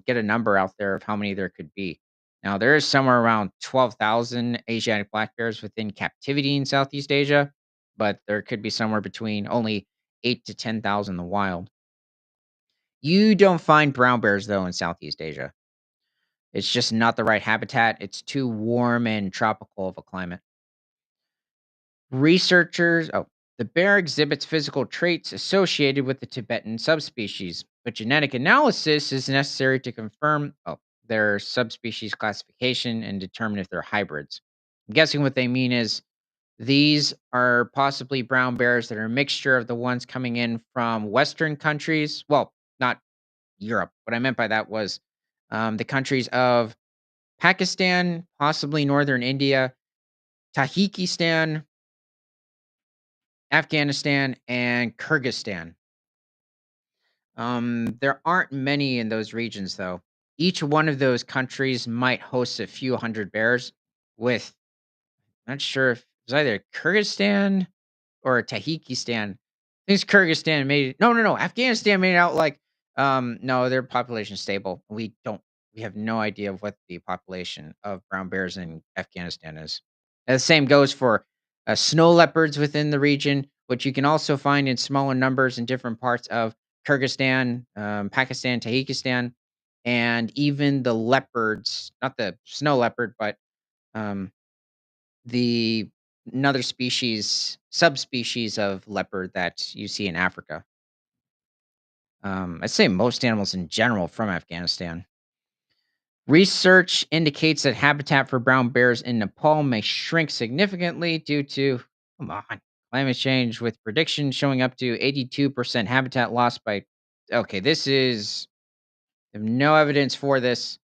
S1: get a number out there of how many there could be. Now, there is somewhere around 12,000 Asiatic black bears within captivity in Southeast Asia, but there could be somewhere between only 8 to 10,000 in the wild. You don't find brown bears, though, in Southeast Asia. It's just not the right habitat. It's too warm and tropical of a climate. The bear exhibits physical traits associated with the Tibetan subspecies, but genetic analysis is necessary to confirm their subspecies classification and determine if they're hybrids. I'm guessing what they mean is these are possibly brown bears that are a mixture of the ones coming in from Western countries. Well, not Europe. What I meant by that was the countries of Pakistan, possibly northern India, Tajikistan, Afghanistan, and Kyrgyzstan. There aren't many in those regions, though. Each one of those countries might host a few hundred bears, with not sure if it's either Kyrgyzstan or Tajikistan. I think it's Kyrgyzstan made it. No, no, no. Afghanistan made it out like no, their population is stable. We have no idea of what the population of brown bears in Afghanistan is. And the same goes for snow leopards within the region, which you can also find in smaller numbers in different parts of Kyrgyzstan, Pakistan, Tajikistan, and even the leopards, not the snow leopard, but um, the another subspecies of leopard that you see in Africa. I'd say most animals in general from Afghanistan. Research indicates that habitat for brown bears in Nepal may shrink significantly due to, come on, climate change, with predictions showing up to 82% habitat loss by. Okay, this is. I have no evidence for this.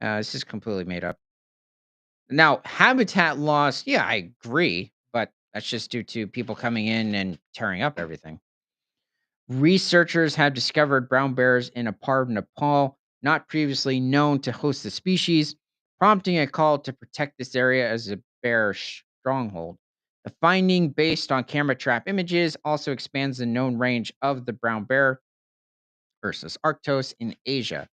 S1: This is completely made up. Now, habitat loss, yeah, I agree, but that's just due to people coming in and tearing up everything. Researchers have discovered brown bears in a part of Nepal not previously known to host the species, prompting a call to protect this area as a bear stronghold. The finding, based on camera trap images, also expands the known range of the brown bear versus Arctos in Asia.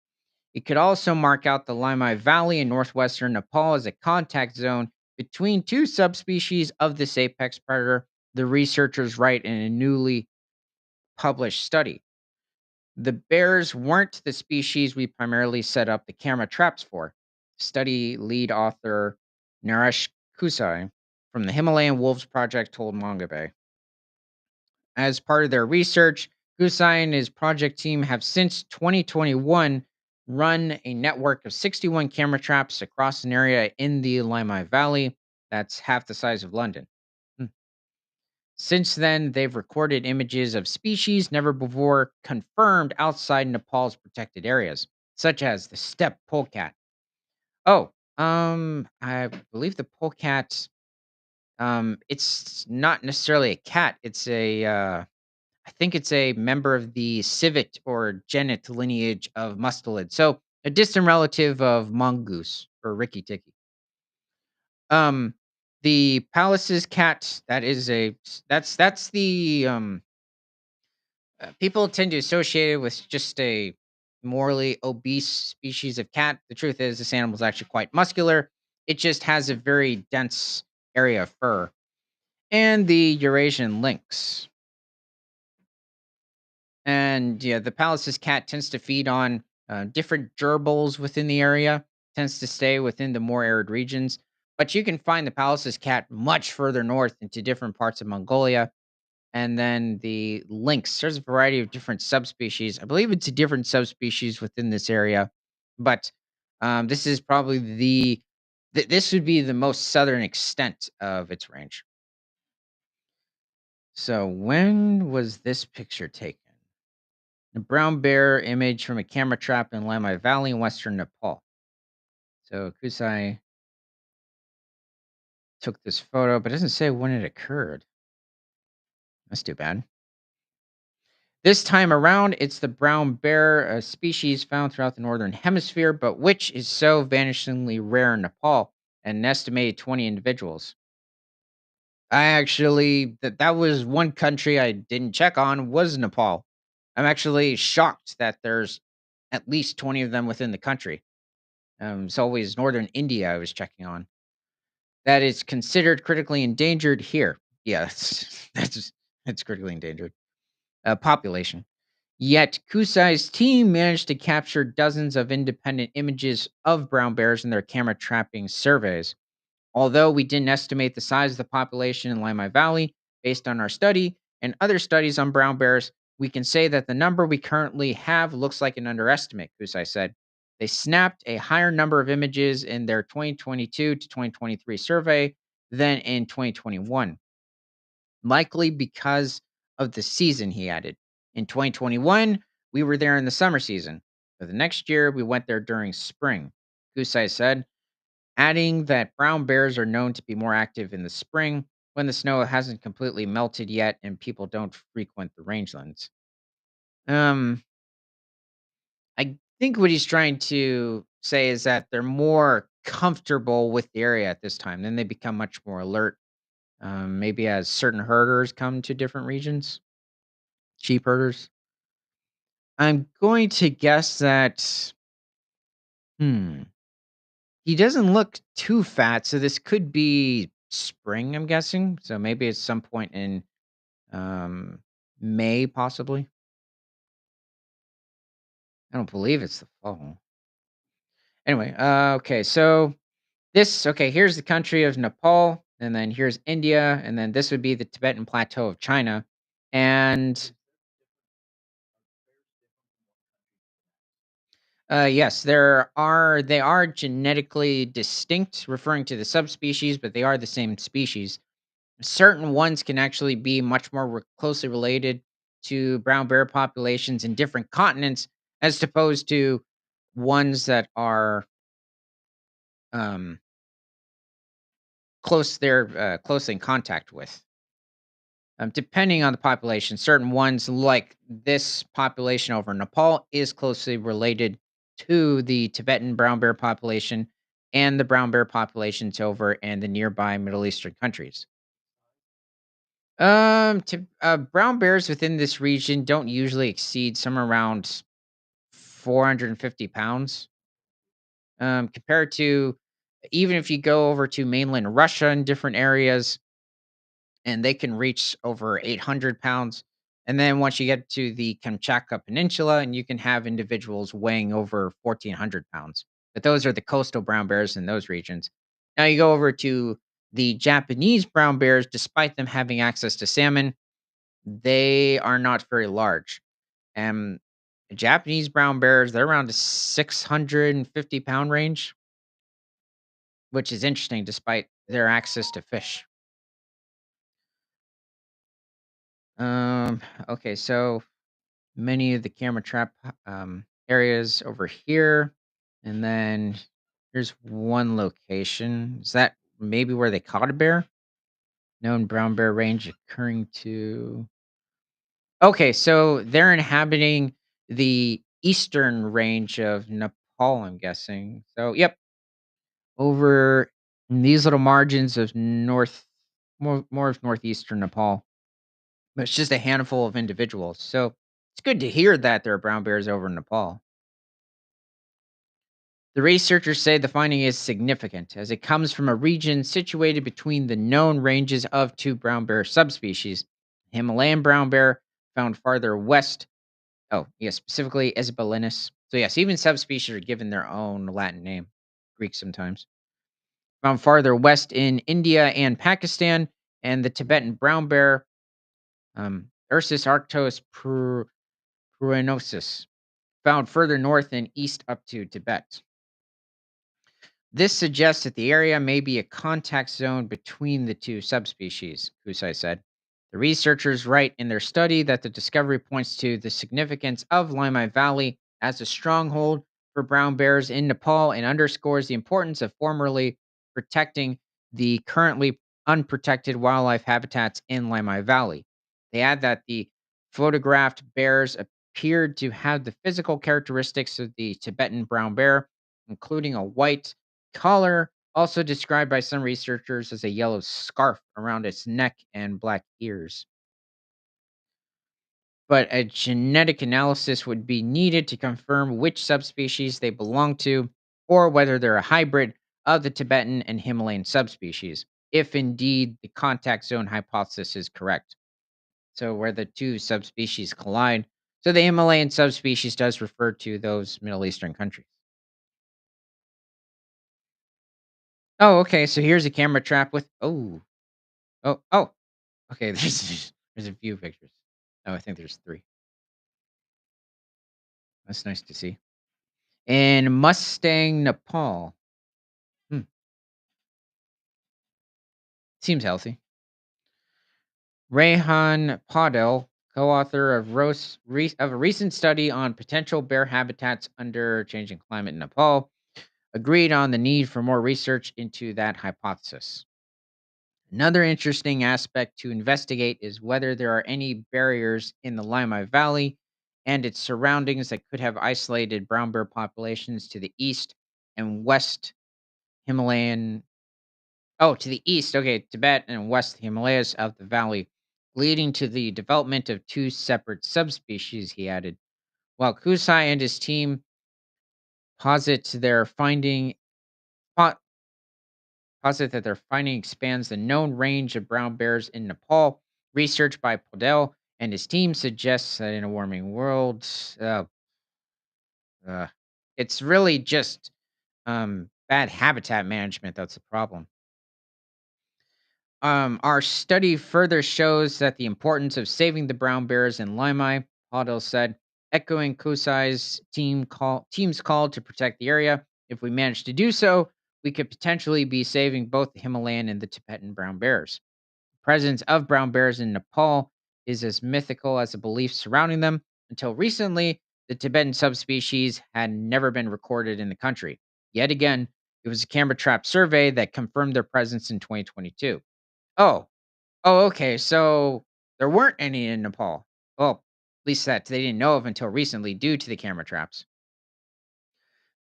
S1: It could also mark out the Limai Valley in northwestern Nepal as a contact zone between two subspecies of this apex predator, the researchers write in a newly published study. The bears weren't the species we primarily set up the camera traps for. Study lead author Naresh Kusai from the Himalayan Wolves Project told Mongabay. As part of their research, Kusai and his project team have since 2021 run a network of 61 camera traps across an area in the Limai Valley that's half the size of London. Hmm. Since then, they've recorded images of species never before confirmed outside Nepal's protected areas, such as the steppe polecat. Oh, I believe the polecat, it's not necessarily a cat. I think it's a member of the civet or genet lineage of mustelid. So a distant relative of mongoose or Ricky Ticky. Um, the Pallas's cat, that's the people tend to associate it with just a morally obese species of cat. The truth is, this animal is actually quite muscular. It just has a very dense area of fur. And the Eurasian lynx. And yeah, the Pallas's cat tends to feed on different gerbils within the area, tends to stay within the more arid regions. But you can find the Pallas's cat much further north into different parts of Mongolia. And then the lynx, there's a variety of different subspecies. I believe it's a different subspecies within this area, but this is probably this would be the most southern extent of its range. So when was this picture taken? A brown bear image from a camera trap in Lamai Valley in western Nepal. So Kusai took this photo, but it doesn't say when it occurred. That's too bad. This time around, it's the brown bear, a species found throughout the northern hemisphere, but which is so vanishingly rare in Nepal, an estimated 20 individuals. I actually that was one country I didn't check on was Nepal. I'm actually shocked that there's at least 20 of them within the country. It's always northern India I was checking on. That is considered critically endangered here. Yes, that's critically endangered population. Yet Kusai's team managed to capture dozens of independent images of brown bears in their camera trapping surveys. Although we didn't estimate the size of the population in Limai Valley based on our study and other studies on brown bears, we can say that the number we currently have looks like an underestimate, Kusai said. They snapped a higher number of images in their 2022 to 2023 survey than in 2021, likely because of the season, he added. In 2021, we were there in the summer season. For the next year, we went there during spring, Kusai said, adding that brown bears are known to be more active in the spring when the snow hasn't completely melted yet and people don't frequent the rangelands. I think what he's trying to say is that they're more comfortable with the area at this time. Then they become much more alert. Maybe as certain herders come to different regions, sheep herders. I'm going to guess that. Hmm. He doesn't look too fat, so this could be spring. I'm guessing. So maybe it's some point in um, May, possibly. I don't believe it's the fall. Anyway, okay, so here's the country of Nepal, and then here's India, and then this would be the Tibetan plateau of China. And yes, they are genetically distinct, referring to the subspecies, but they are the same species. Certain ones can actually be much more closely related to brown bear populations in different continents, as opposed to ones that are um, they're closely in contact with. Depending on the population, certain ones like this population over Nepal is closely related to the Tibetan brown bear population and the brown bear populations over in the nearby Middle Eastern countries. Brown bears within this region don't usually exceed somewhere around 450 pounds. Compared to even if you go over to mainland Russia in different areas, and they can reach over 800 pounds. And then once you get to the Kamchatka Peninsula, and you can have individuals weighing over 1,400 pounds. But those are the coastal brown bears in those regions. Now you go over to the Japanese brown bears, despite them having access to salmon, they are not very large. And Japanese brown bears, they're around the 650-pound range, which is interesting despite their access to fish. Um, okay, so many of the camera trap areas over here. And then here's one location. Is that maybe where they caught a bear? Known brown bear range occurring to. Okay, so they're inhabiting the eastern range of Nepal, I'm guessing. So, yep, over in these little margins of more of northeastern Nepal. But it's just a handful of individuals. So it's good to hear that there are brown bears over in Nepal. The researchers say the finding is significant as it comes from a region situated between the known ranges of two brown bear subspecies. Himalayan brown bear found farther west. Oh, yes, specifically Isabelinus. So, yes, even subspecies are given their own Latin name, Greek sometimes. Found farther west in India and Pakistan, and the Tibetan brown bear, Ursus arctos pruinosus, found further north and east up to Tibet. This suggests that the area may be a contact zone between the two subspecies, Kusai said. The researchers write in their study that the discovery points to the significance of Limai Valley as a stronghold for brown bears in Nepal and underscores the importance of formerly protecting the currently unprotected wildlife habitats in Limai Valley. They add that the photographed bears appeared to have the physical characteristics of the Tibetan brown bear, including a white collar, also described by some researchers as a yellow scarf around its neck and black ears. But a genetic analysis would be needed to confirm which subspecies they belong to, or whether they're a hybrid of the Tibetan and Himalayan subspecies, if indeed the contact zone hypothesis is correct. So, where the two subspecies collide. So, the Himalayan subspecies does refer to those Middle Eastern countries. Oh, okay. So, here's a camera trap with. Oh, okay, there's a few pictures. Oh, I think there's 3. That's nice to see. In Mustang, Nepal. Hmm, seems healthy. Rehan Paudel, co-author of, of a recent study on potential bear habitats under changing climate in Nepal, agreed on the need for more research into that hypothesis. Another interesting aspect to investigate is whether there are any barriers in the Limai Valley and its surroundings that could have isolated brown bear populations to the east and west Himalayan. Oh, to the east, okay, Tibet and west Himalayas of the valley, leading to the development of two separate subspecies, he added. While Kusai and his team posit their finding po- posit that their finding expands the known range of brown bears in Nepal, research by Podell and his team suggests that in a warming world, uh, uh, it's really just bad habitat management that's the problem. Our study further shows that the importance of saving the brown bears in Limai, Hoddle said, echoing Kusai's team's call to protect the area. If we manage to do so, we could potentially be saving both the Himalayan and the Tibetan brown bears. The presence of brown bears in Nepal is as mythical as the beliefs surrounding them. Until recently, the Tibetan subspecies had never been recorded in the country. Yet again, it was a camera trap survey that confirmed their presence in 2022. Oh, oh, okay. So there weren't any in Nepal. Well, at least that they didn't know of until recently due to the camera traps.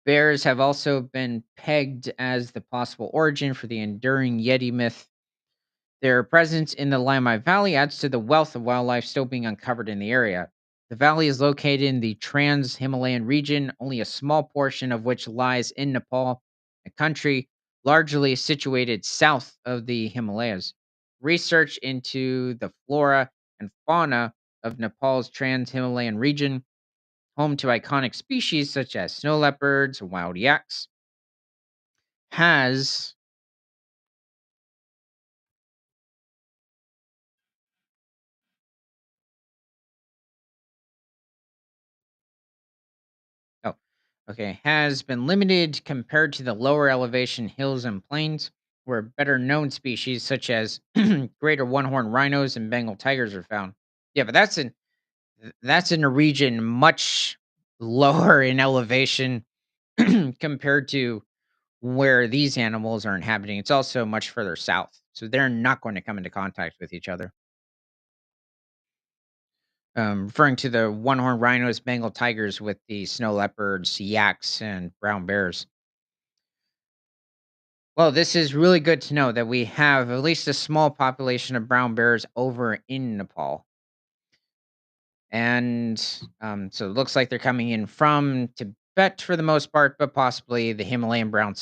S1: Bears have also been pegged as the possible origin for the enduring Yeti myth. Their presence in the Limai Valley adds to the wealth of wildlife still being uncovered in the area. The valley is located in the Trans Himalayan region, only a small portion of which lies in Nepal, a country largely situated south of the Himalayas. Research into the flora and fauna of Nepal's Trans Himalayan region, home to iconic species such as snow leopards and wild yaks, has. Oh, okay. Has been limited compared to the lower elevation hills and plains, where better known species such as greater one-horned rhinos and Bengal tigers are found. Yeah, but that's in a region much lower in elevation compared to where these animals are inhabiting. It's also much further south, so they're not going to come into contact with each other. Referring to the one-horned rhinos, Bengal tigers with the snow leopards, yaks, and brown bears. Well, this is really good to know that we have at least a small population of brown bears over in Nepal. And so it looks like they're coming in from Tibet for the most part, but possibly the Himalayan brown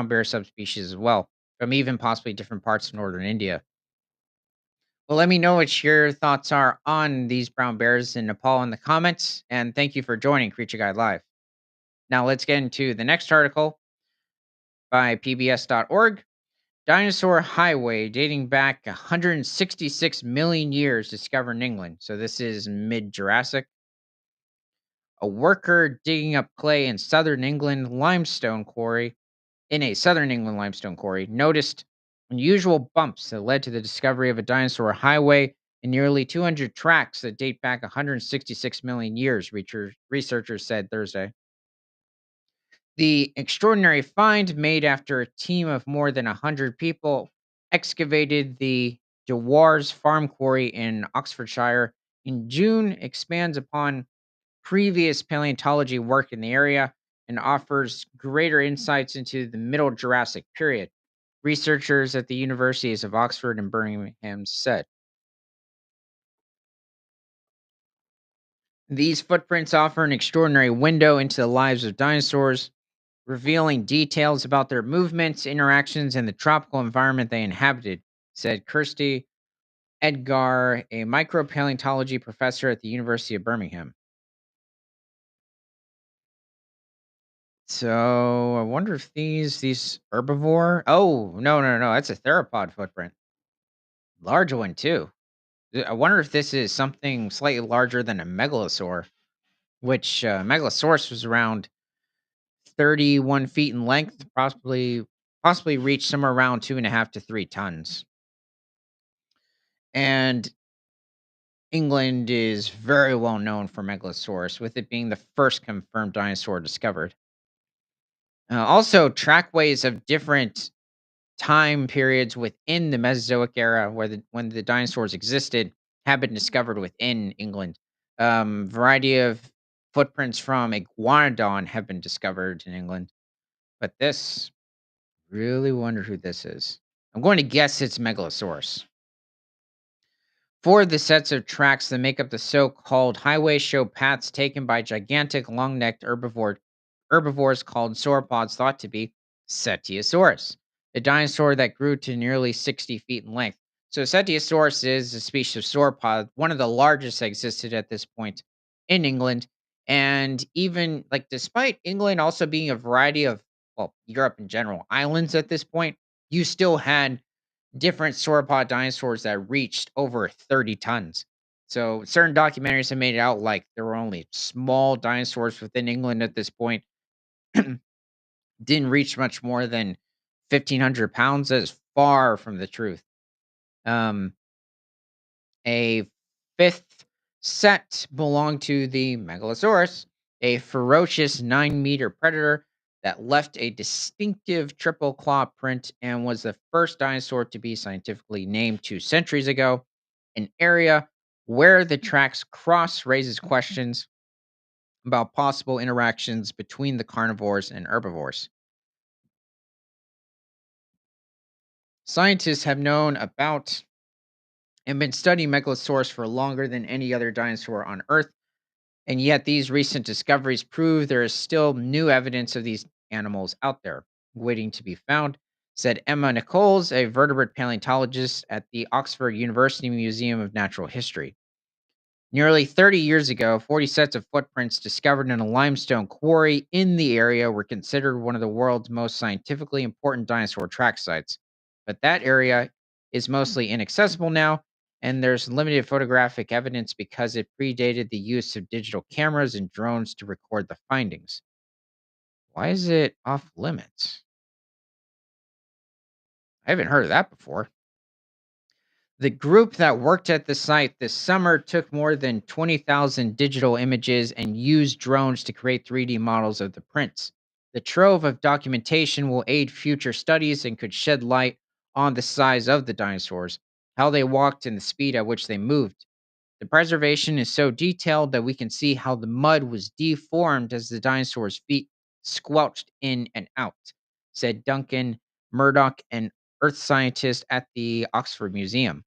S1: bear subspecies as well, from even possibly different parts of northern India. Well, let me know what your thoughts are on these brown bears in Nepal in the comments. And thank you for joining Creature Guide Live. Now let's get into the next article by PBS.org. Dinosaur highway dating back 166 million years discovered in England. So this is mid Jurassic. A worker digging up clay in a southern England limestone quarry noticed unusual bumps that led to the discovery of a dinosaur highway and nearly 200 tracks that date back 166 million years, researchers said Thursday. The extraordinary find, made after a team of more than 100 people excavated the Dewars Farm Quarry in Oxfordshire in June, expands upon previous paleontology work in the area and offers greater insights into the Middle Jurassic period, researchers at the universities of Oxford and Birmingham said. These footprints offer an extraordinary window into the lives of dinosaurs, revealing details about their movements, interactions, and the tropical environment they inhabited, said Kirsty Edgar, a micropaleontology professor at the University of Birmingham. So I wonder if these herbivore. Oh no, that's a theropod footprint, large one too. I wonder if this is something slightly larger than a megalosaur, which Megalosaurus was around 31 feet in length, possibly reached somewhere around 2.5 to 3 tons. And England is very well known for Megalosaurus, with it being the first confirmed dinosaur discovered. Also, trackways of different time periods within the Mesozoic era, when the dinosaurs existed, have been discovered within England. Variety of footprints from iguanodon have been discovered in England, but this really wonder who this is. I'm going to guess it's Megalosaurus. Four of the sets of tracks that make up the so-called highway show paths taken by gigantic long-necked herbivores called sauropods thought to be Cetiosaurus, a dinosaur that grew to nearly 60 feet in length. So Cetiosaurus is a species of sauropod, one of the largest that existed at this point in England. And even like despite England also being a variety of, well, Europe in general, islands at this point, you still had different sauropod dinosaurs that reached over 30 tons. So certain documentaries have made it out like there were only small dinosaurs within England at this point, didn't reach much more than 1,500 pounds. That is far from the truth. Um, a fifth set belonged to the Megalosaurus, a ferocious 9-meter predator that left a distinctive triple claw print and was the first dinosaur to be scientifically named 2 centuries ago. An area where the tracks cross raises questions about possible interactions between the carnivores and herbivores. Scientists have known about and been studying Megalosaurus for longer than any other dinosaur on Earth. And yet, these recent discoveries prove there is still new evidence of these animals out there waiting to be found, said Emma Nichols, a vertebrate paleontologist at the Oxford University Museum of Natural History. Nearly 30 years ago, 40 sets of footprints discovered in a limestone quarry in the area were considered one of the world's most scientifically important dinosaur track sites. But that area is mostly inaccessible now, and there's limited photographic evidence because it predated the use of digital cameras and drones to record the findings. Why is it off limits? I haven't heard of that before. The group that worked at the site this summer took more than 20,000 digital images and used drones to create 3D models of the prints. The trove of documentation will aid future studies and could shed light on the size of the dinosaurs, how they walked, and the speed at which they moved. The preservation is so detailed that we can see how the mud was deformed as the dinosaurs' feet squelched in and out, said Duncan Murdoch, an earth scientist at the Oxford Museum.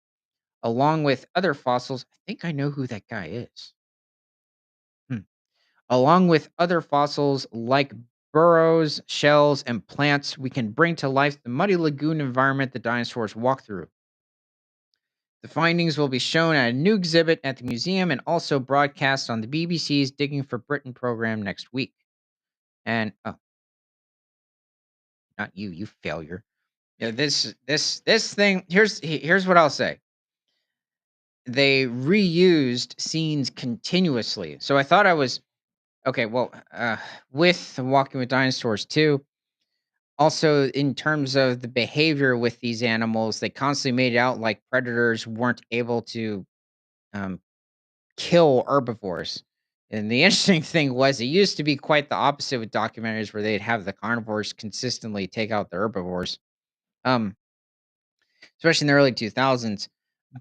S1: Along with other fossils, I think I know who that guy is. Hmm. Along with other fossils like burrows, shells, and plants, we can bring to life the muddy lagoon environment the dinosaurs walked through. The findings will be shown at a new exhibit at the museum and also broadcast on the BBC's Digging for Britain program next week. And oh, not you, you failure. Yeah, this thing. Here's what I'll say. They reused scenes continuously, so I thought I was okay. Well, with Walking with Dinosaurs too. Also, in terms of the behavior with these animals, they constantly made it out like predators weren't able to um, kill herbivores. And the interesting thing was, it used to be quite the opposite with documentaries where they'd have the carnivores consistently take out the herbivores, um, especially in the early 2000s.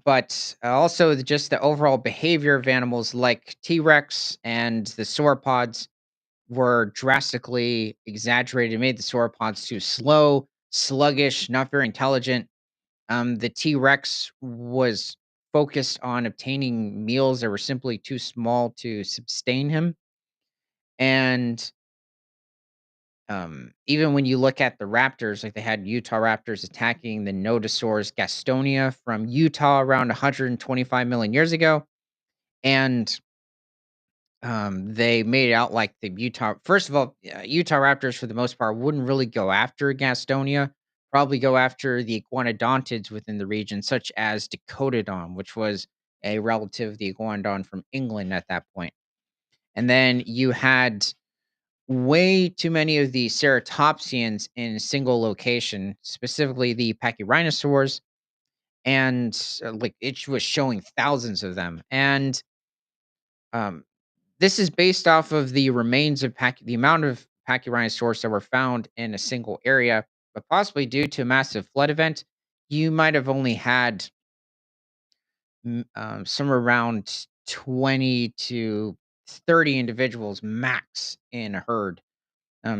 S1: But also, just the overall behavior of animals like T Rex and the sauropods were drastically exaggerated, made the sauropods too slow, sluggish, not very intelligent. The T Rex was focused on obtaining meals that were simply too small to sustain him. And even when you look at the raptors, like they had Utah raptors attacking the Nodosaurus gastonia from Utah around 125 million years ago. And they made it out like the Utah first of all, Utah Raptors for the most part wouldn't really go after Gastonia, probably go after the iguanodontids within the region, such as Decotodon, which was a relative of the iguanodon from England at that point. And then you had way too many of the ceratopsians in a single location, specifically the pachyrhinosaurs, and like it was showing thousands of them. And um, this is based off of the remains of the amount of pachyrhinosaurs that were found in a single area, but possibly due to a massive flood event, you might have only had somewhere around 20 to 30 individuals max in a herd,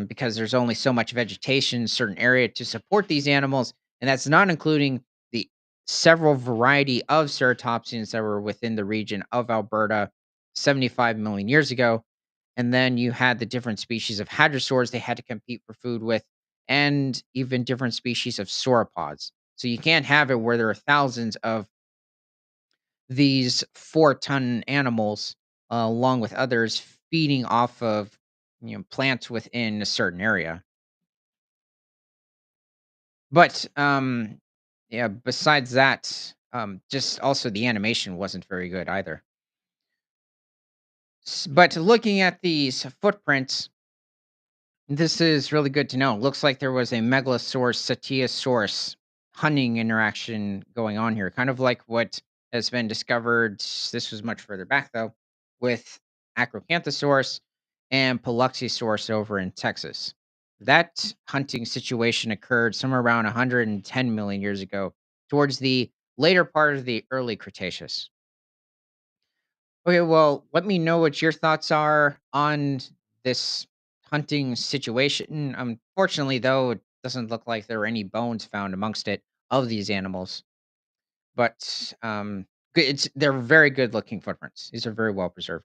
S1: because there's only so much vegetation in a certain area to support these animals, and that's not including the several variety of ceratopsians that were within the region of Alberta 75 million years ago. And then you had the different species of hadrosaurs they had to compete for food with, and even different species of sauropods. So you can't have it where there are thousands of these 4-ton animals, along with others, feeding off of plants within a certain area. But yeah, besides that, just also the animation wasn't very good either. But looking at these footprints, this is really good to know. Looks like there was a Megalosaurus Satiasaurus hunting interaction going on here, kind of like what has been discovered. This was much further back though, with Acrocanthosaurus and Paluxysaurus over in Texas. That hunting situation occurred somewhere around 110 million years ago, towards the later part of the early Cretaceous. Okay, well, let me know what your thoughts are on this hunting situation. Unfortunately, though, it doesn't look like there were any bones found amongst it of these animals. But they're very good looking footprints. These are very well preserved.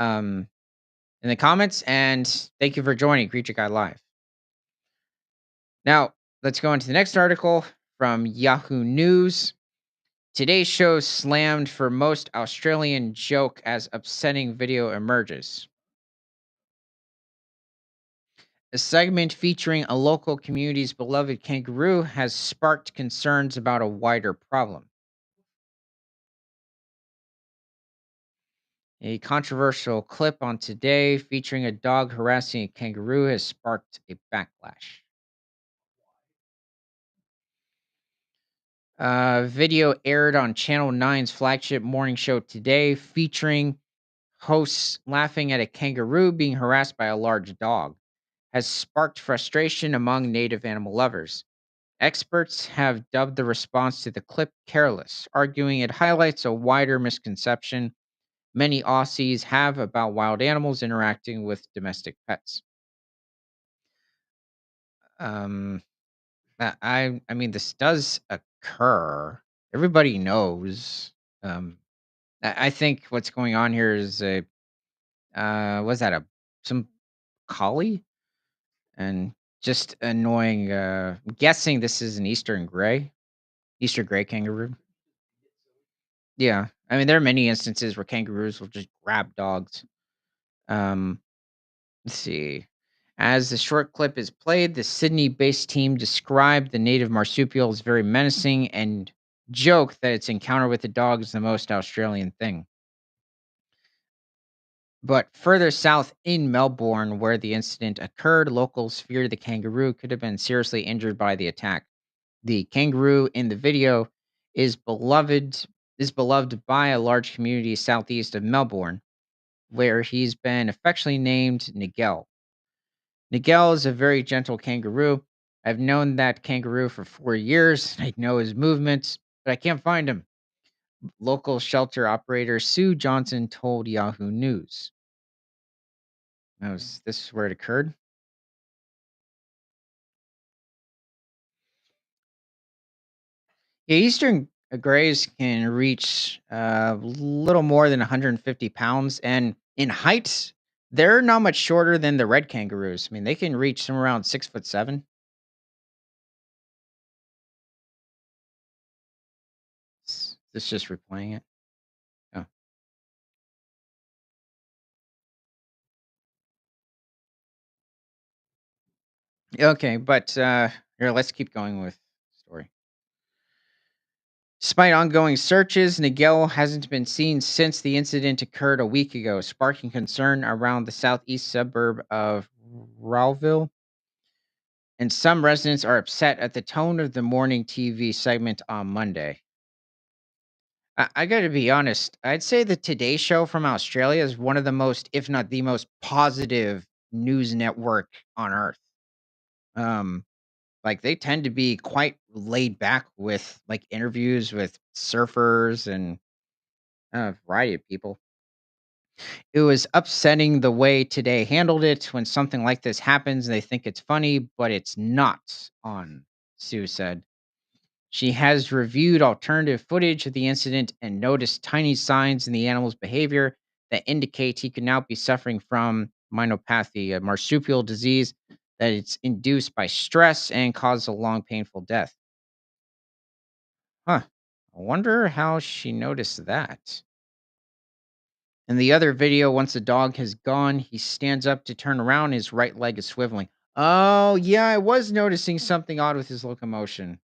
S1: Um, in the comments, and thank you for joining Creature Guide Live. Now, let's go into the next article from Yahoo News. Today's show slammed for most Australian joke as upsetting video emerges. A segment featuring a local community's beloved kangaroo has sparked concerns about a wider problem. A controversial clip on Today featuring a dog harassing a kangaroo has sparked a backlash. Video aired on Channel 9's flagship morning show Today featuring hosts laughing at a kangaroo being harassed by a large dog has sparked frustration among native animal lovers. Experts have dubbed the response to the clip careless, arguing it highlights a wider misconception many Aussies have about wild animals interacting with domestic pets. Um, I mean, this does occur. Everybody knows. Um, I think what's going on here is a was that a some collie and just annoying. I'm guessing this is an Eastern gray kangaroo. Yeah. I mean, there are many instances where kangaroos will just grab dogs. Um, let's see. As the short clip is played, the Sydney based team described the native marsupial as very menacing and joked that its encounter with the dog is the most Australian thing. But further south in Melbourne, where the incident occurred, locals feared the kangaroo could have been seriously injured by the attack. The kangaroo in the video is beloved by a large community southeast of Melbourne, where he's been affectionately named Nigel. Nigel is a very gentle kangaroo. I've known that kangaroo for 4 years. I know his movements, but I can't find him. Local shelter operator Sue Johnson told Yahoo News. This is where it occurred. Yeah, Eastern grays can reach a little more than 150 pounds, and in height, they're not much shorter than the red kangaroos. I mean, they can reach somewhere around 6'7". This just replaying it. Oh, okay, but here, let's keep going with the story. Despite ongoing searches, Nigel hasn't been seen since the incident occurred a week ago, sparking concern around the southeast suburb of Rowville. And some residents are upset at the tone of the morning TV segment on Monday. I got to be honest. I'd say the Today Show from Australia is one of the most, if not the most positive news network on earth. Um, like they tend to be quite laid back with like interviews with surfers and a variety of people. It was upsetting the way Today handled it when something like this happens. They think it's funny, but it's not on, Sue said. She has reviewed alternative footage of the incident and noticed tiny signs in the animal's behavior that indicate he could now be suffering from myopathy, a marsupial disease that it's induced by stress and causes a long, painful death. Huh. I wonder how she noticed that. In the other video, once the dog has gone, he stands up to turn around. His right leg is swiveling. Oh, yeah, I was noticing something odd with his locomotion.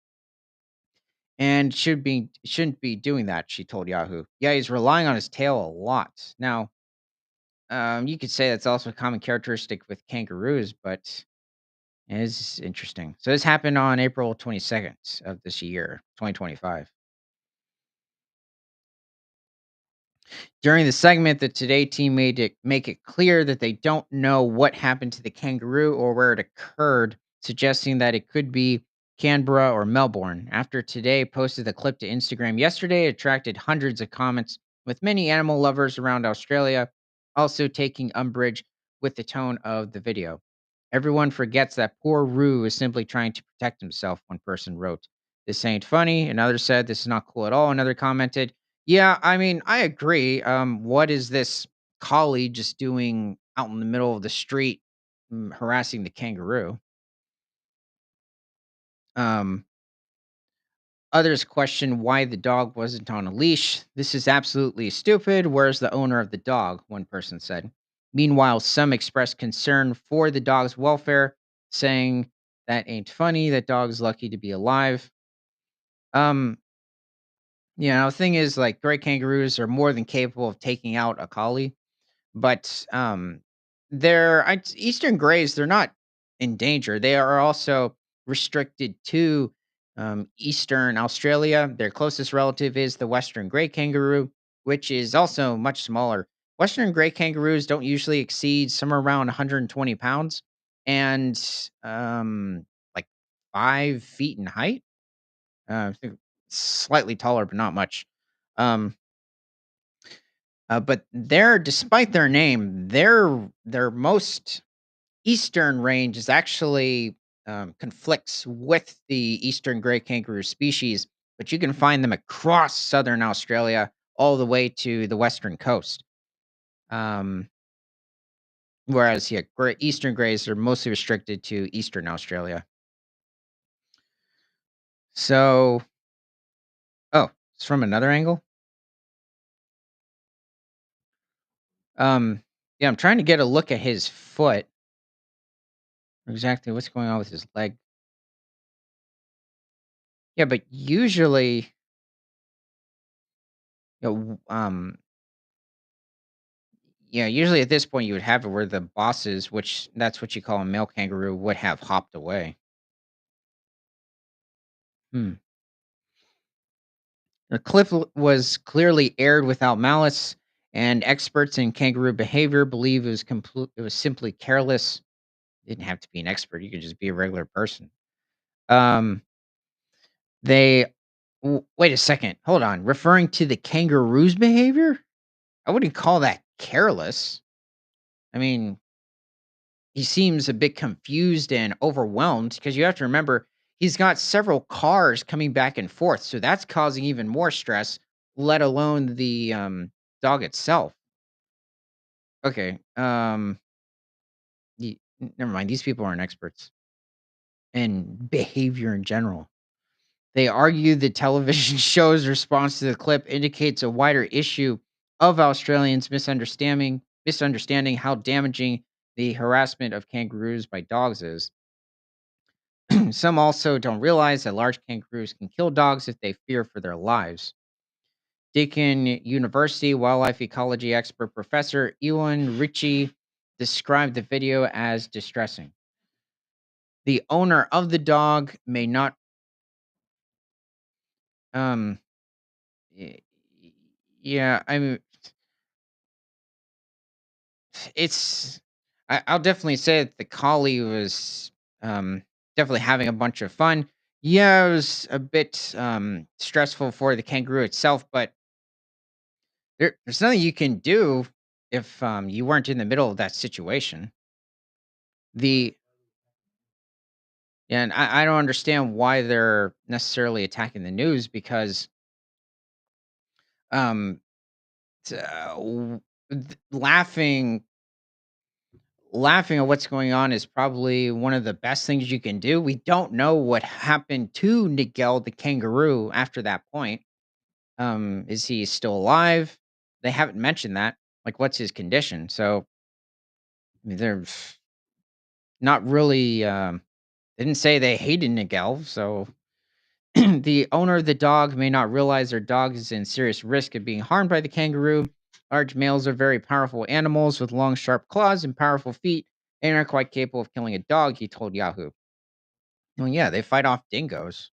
S1: And shouldn't be doing that, she told Yahoo. Yeah, he's relying on his tail a lot. Now, you could say that's also a common characteristic with kangaroos, but it is interesting. So this happened on April 22nd of this year, 2025. During the segment, the Today team made it make it clear that they don't know what happened to the kangaroo or where it occurred, suggesting that it could be Canberra or Melbourne. After Today posted the clip to Instagram yesterday, it attracted hundreds of comments, with many animal lovers around Australia also taking umbrage with the tone of the video. Everyone forgets that poor Roo is simply trying to protect himself, one person wrote. This ain't funny. Another said, this is not cool at all. Another commented, yeah, I mean, I agree. What is this collie just doing out in the middle of the street, harassing the kangaroo? Um, Others question why the dog wasn't on a leash. This is absolutely stupid. Where's the owner of the dog? One person said. Meanwhile, some expressed concern for the dog's welfare, saying that ain't funny. That dog's lucky to be alive. Um, the thing is, like, great kangaroos are more than capable of taking out a collie. But, Eastern greys, they're not in danger. They are also restricted to, Eastern Australia. Their closest relative is the Western grey kangaroo, which is also much smaller. Western grey kangaroos don't usually exceed somewhere around 120 pounds and, like 5 feet in height. I think slightly taller, but not much. Um but despite their name, their most eastern range is actually conflicts with the eastern gray kangaroo species, but you can find them across southern Australia all the way to the western coast. Um, Whereas, yeah, eastern grays are mostly restricted to eastern Australia. So, oh, it's from another angle. Um, yeah, I'm trying to get a look at his foot. Exactly what's going on with his leg. Yeah, but usually, you know, yeah, usually at this point you would have it where the bosses, which that's what you call a male kangaroo, would have hopped away. Hmm. The was clearly aired without malice, and experts in kangaroo behavior believe it was simply careless. You didn't have to be an expert; you could just be a regular person. Um, they wait a second, hold on. Referring to the kangaroo's behavior, I wouldn't call that careless. I mean, he seems a bit confused and overwhelmed because you have to remember he's got several cars coming back and forth, so that's causing even more stress, let alone the dog itself. Okay, never mind. These people aren't experts in behavior in general. They argue the television show's response to the clip indicates a wider issue of Australians misunderstanding how damaging the harassment of kangaroos by dogs is. Some also don't realize that large kangaroos can kill dogs if they fear for their lives. Deakin University wildlife ecology expert Professor Ewan Ritchie described the video as distressing. The owner of the dog may not, um, y- yeah, I mean, it's, I'll definitely say that the collie was, um, definitely having a bunch of fun. Yeah, it was a bit stressful for the kangaroo itself, but There's nothing you can do if, you weren't in the middle of that situation. The and I don't understand why they're necessarily attacking the news because, um, t w th laughing at what's going on is probably one of the best things you can do. We don't know what happened to Nigel the kangaroo after that point. Is he still alive? They haven't mentioned that. Like, what's his condition? So, I mean, they're not really, they didn't say they hated Nigel, so the owner of the dog may not realize their dog is in serious risk of being harmed by the kangaroo. Large males are very powerful animals with long, sharp claws and powerful feet and are quite capable of killing a dog, he told Yahoo. Well, yeah, they fight off dingoes.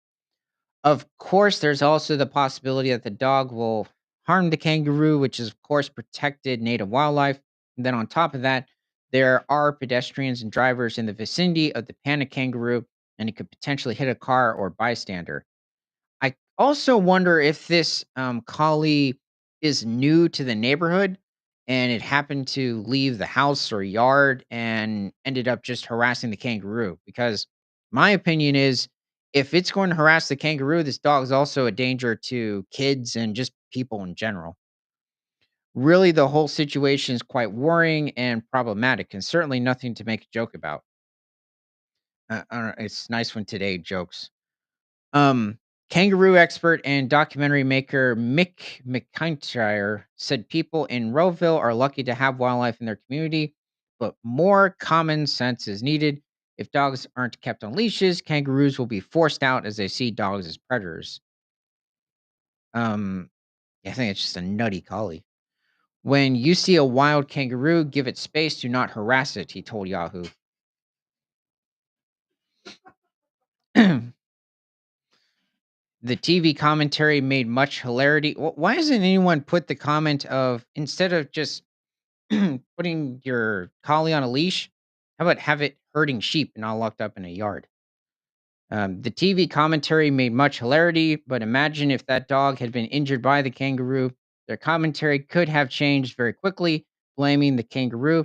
S1: Of course, there's also the possibility that the dog will harm the kangaroo, which is, of course, protected native wildlife. And then on top of that, there are pedestrians and drivers in the vicinity of the panda kangaroo, and it could potentially hit a car or bystander. I also wonder if this collie is new to the neighborhood and it happened to leave the house or yard and ended up just harassing the kangaroo. Because my opinion is if it's going to harass the kangaroo, this dog is also a danger to kids and just people in general. Really, the whole situation is quite worrying and problematic, and certainly nothing to make a joke about. I don't know, it's nice when today jokes. Um, Kangaroo expert and documentary maker Mick McIntyre said people in Rowville are lucky to have wildlife in their community, but more common sense is needed. If dogs aren't kept on leashes, kangaroos will be forced out as they see dogs as predators. Um, I think it's just a nutty collie. When you see a wild kangaroo, give it space. Do not harass it, he told Yahoo. The TV commentary made much hilarity. Why hasn't anyone put the comment of instead of just putting your collie on a leash, how about have it herding sheep and not locked up in a yard? The TV commentary made much hilarity, but imagine if that dog had been injured by the kangaroo. Their commentary could have changed very quickly, blaming the kangaroo.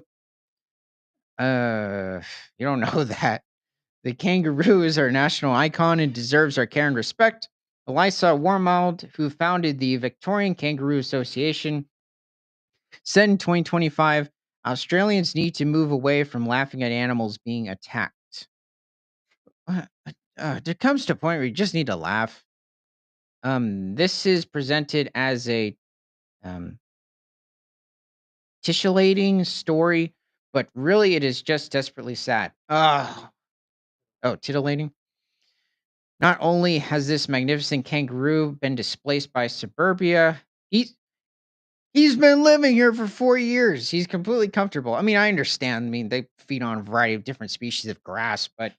S1: Uh, you don't know that. The kangaroo is our national icon and deserves our care and respect. Elisa Warmold, who founded the Victorian Kangaroo Association, said in 2025 Australians need to move away from laughing at animals being attacked. There comes to a point where you just need to laugh. This is presented as a um, titillating story, but really it is just desperately sad. Oh, titillating. Not only has this magnificent kangaroo been displaced by suburbia, he's been living here for 4 years. He's completely comfortable. I mean, I understand. I mean, they feed on a variety of different species of grass, but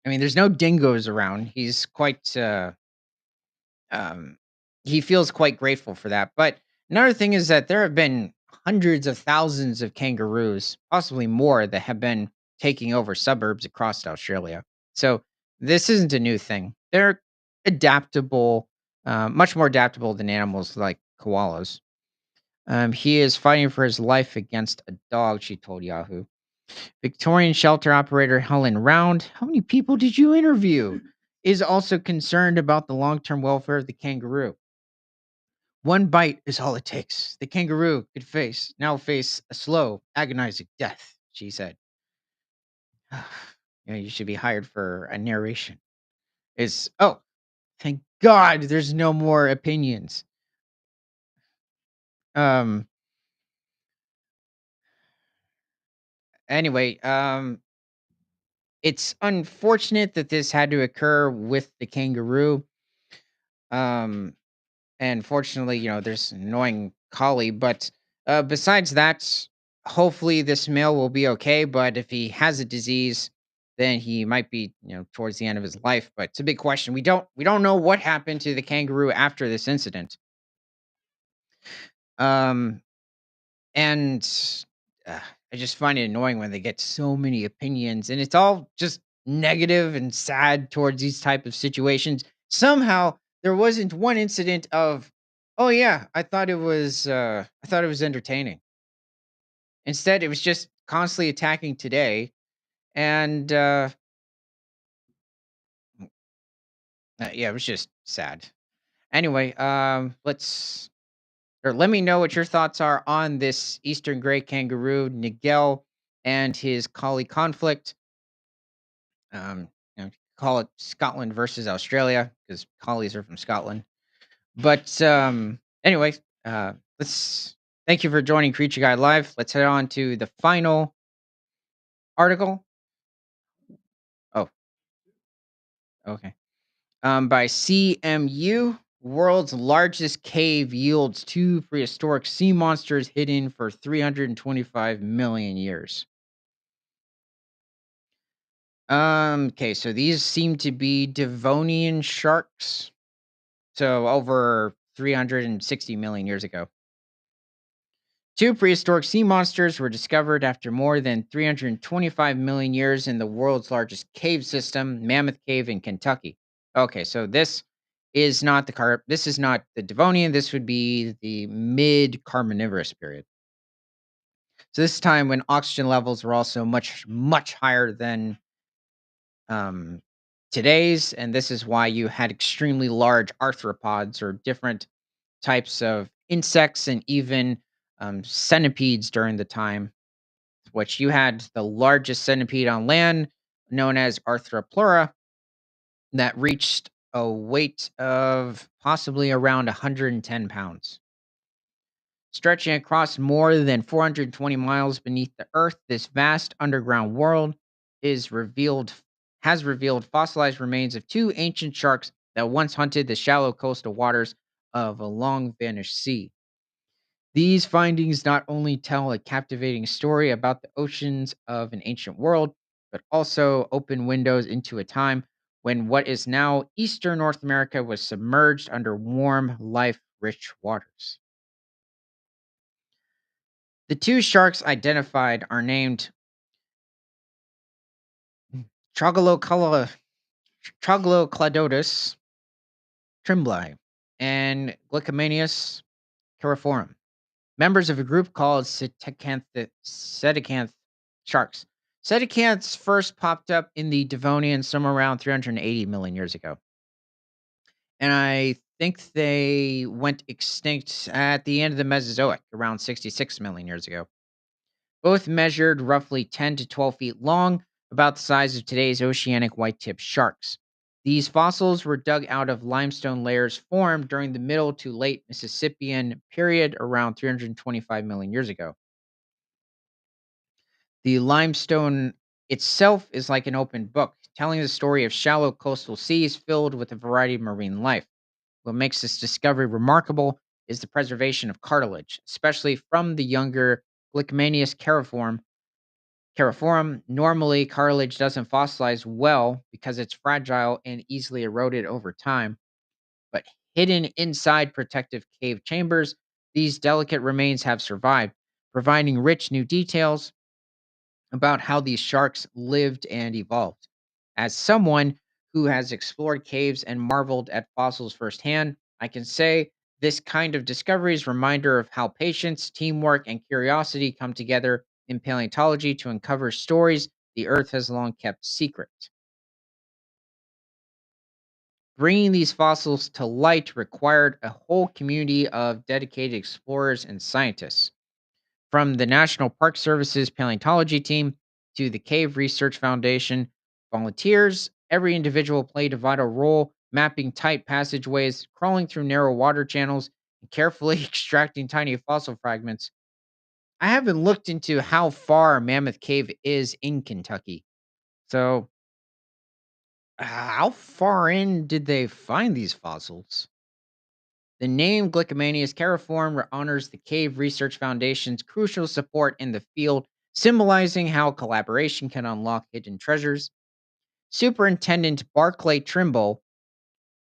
S1: I mean, there's no dingoes around. He's quite um he feels quite grateful for that. But another thing is that there have been hundreds of thousands of kangaroos, possibly more, that have been taking over suburbs across Australia. So this isn't a new thing. They're adaptable, much more adaptable than animals like koalas. He is fighting for his life against a dog, she told Yahoo. Victorian shelter operator Helen Round, how many people did you interview? Is also concerned about the long term welfare of the kangaroo. One bite is all it takes. The kangaroo could face a slow, agonizing death, she said. You should be hired for a narration. Oh, thank God there's no more opinions. Um, anyway, it's unfortunate that this had to occur with the kangaroo. Um, and fortunately, there's an annoying collie, but besides that, hopefully this male will be okay. But if he has a disease, then he might be, towards the end of his life. But it's a big question. We don't know what happened to the kangaroo after this incident. Um, And, uh, I just find it annoying when they get so many opinions, and it's all just negative and sad towards these type of situations. Somehow, there wasn't one incident of, Oh yeah, I thought it was entertaining. Instead, it was just constantly attacking today, and yeah, it was just sad. Anyway, let me know what your thoughts are on this eastern gray kangaroo, Nigel, and his collie conflict. Um, call it Scotland versus Australia because collies are from Scotland. But anyway, let's thank you for joining Creature Guide Live. Let's head on to the final article. Oh, okay. By CMU, world's largest cave yields two prehistoric sea monsters hidden for 325 million years. Okay, so these seem to be Devonian sharks. So over 360 million years ago. Two prehistoric sea monsters were discovered after more than 325 million years in the world's largest cave system, Mammoth Cave in Kentucky. Okay, so this is not the Devonian, this would be the mid Carboniferous period. So this time when oxygen levels were also much higher than um today's, and this is why you had extremely large arthropods or different types of insects and even centipedes during the time, which you had the largest centipede on land, known as Arthroplura, that reached a weight of possibly around 110 pounds. Stretching across more than 420 miles beneath the earth, this vast underground world is revealed has revealed fossilized remains of two ancient sharks that once hunted the shallow coastal waters of a long vanished sea. These findings not only tell a captivating story about the oceans of an ancient world, but also open windows into a time when what is now eastern North America was submerged under warm, life rich waters. The two sharks identified are named Troglocla- Troglocladodus trimbli and Glycomanius cariforum, members of a group called Cetacanth sharks. Cetacanths first popped up in the Devonian somewhere around 380 million years ago. And I think they went extinct at the end of the Mesozoic, around 66 million years ago. Both measured roughly 10 to 12 feet long, about the size of today's oceanic white-tipped sharks. These fossils were dug out of limestone layers formed during the middle to late Mississippian period around 325 million years ago. The limestone itself is like an open book, telling the story of shallow coastal seas filled with a variety of marine life. What makes this discovery remarkable is the preservation of cartilage, especially from the younger Glycomanius cariforum. Normally, cartilage doesn't fossilize well because it's fragile and easily eroded over time, but hidden inside protective cave chambers, these delicate remains have survived, providing rich new details about how these sharks lived and evolved. As someone who has explored caves and marveled at fossils firsthand, I can say this kind of discovery is a reminder of how patience, teamwork, and curiosity come together in paleontology to uncover stories the Earth has long kept secret. Bringing these fossils to light required a whole community of dedicated explorers and scientists. From the National Park Service's paleontology team to the Cave Research Foundation volunteers, every individual played a vital role, mapping tight passageways, crawling through narrow water channels, and carefully extracting tiny fossil fragments. I haven't looked into how far Mammoth Cave is in Kentucky. So, how far in did they find these fossils? The name Glycomanius cariform honors the Cave Research Foundation's crucial support in the field, symbolizing how collaboration can unlock hidden treasures. Superintendent Barclay Trimble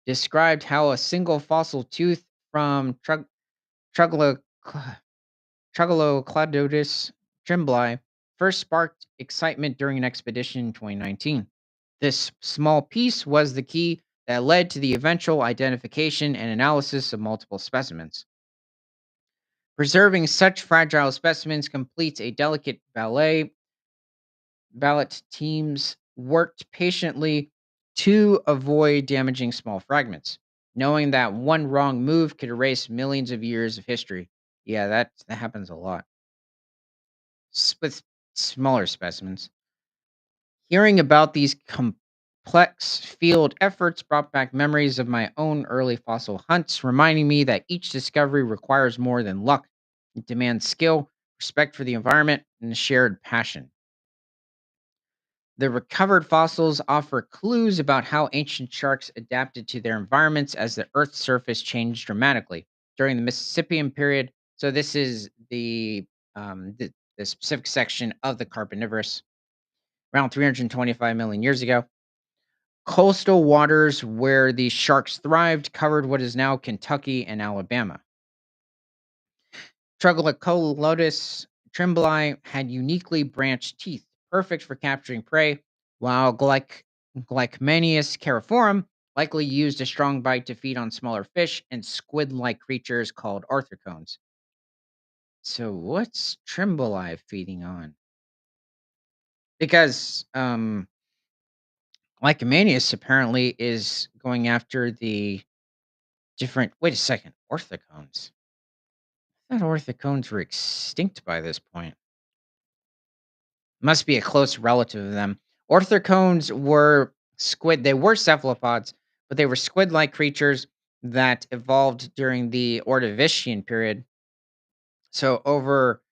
S1: described how a single fossil tooth from Truglo- Troglodytes trimbli first sparked excitement during an expedition in 2019. This small piece was the key that led to the eventual identification and analysis of multiple specimens. Preserving such fragile specimens completes a delicate ballot teams worked patiently to avoid damaging small fragments, knowing that one wrong move could erase millions of years of history. Yeah, that happens a lot with smaller specimens. Hearing about these complex field efforts brought back memories of my own early fossil hunts, reminding me that each discovery requires more than luck. It demands skill, respect for the environment, and a shared passion. The recovered fossils offer clues about how ancient sharks adapted to their environments as the Earth's surface changed dramatically during the Mississippian period. So this is the specific section of the Carboniferous, around 325 million years ago. Coastal waters where these sharks thrived covered what is now Kentucky and Alabama. Troglodytes tremblei had uniquely branched teeth, perfect for capturing prey, while Glycmanius cariforum likely used a strong bite to feed on smaller fish and squid-like creatures called arthropods. So what's tremblei feeding on? Because Glycmanius apparently is going after the different. Wait a second, orthocones. I thought orthocones were extinct by this point. Must be a close relative of them. Orthocones were squid. They were cephalopods, but they were squid-like creatures that evolved during the Ordovician period. So over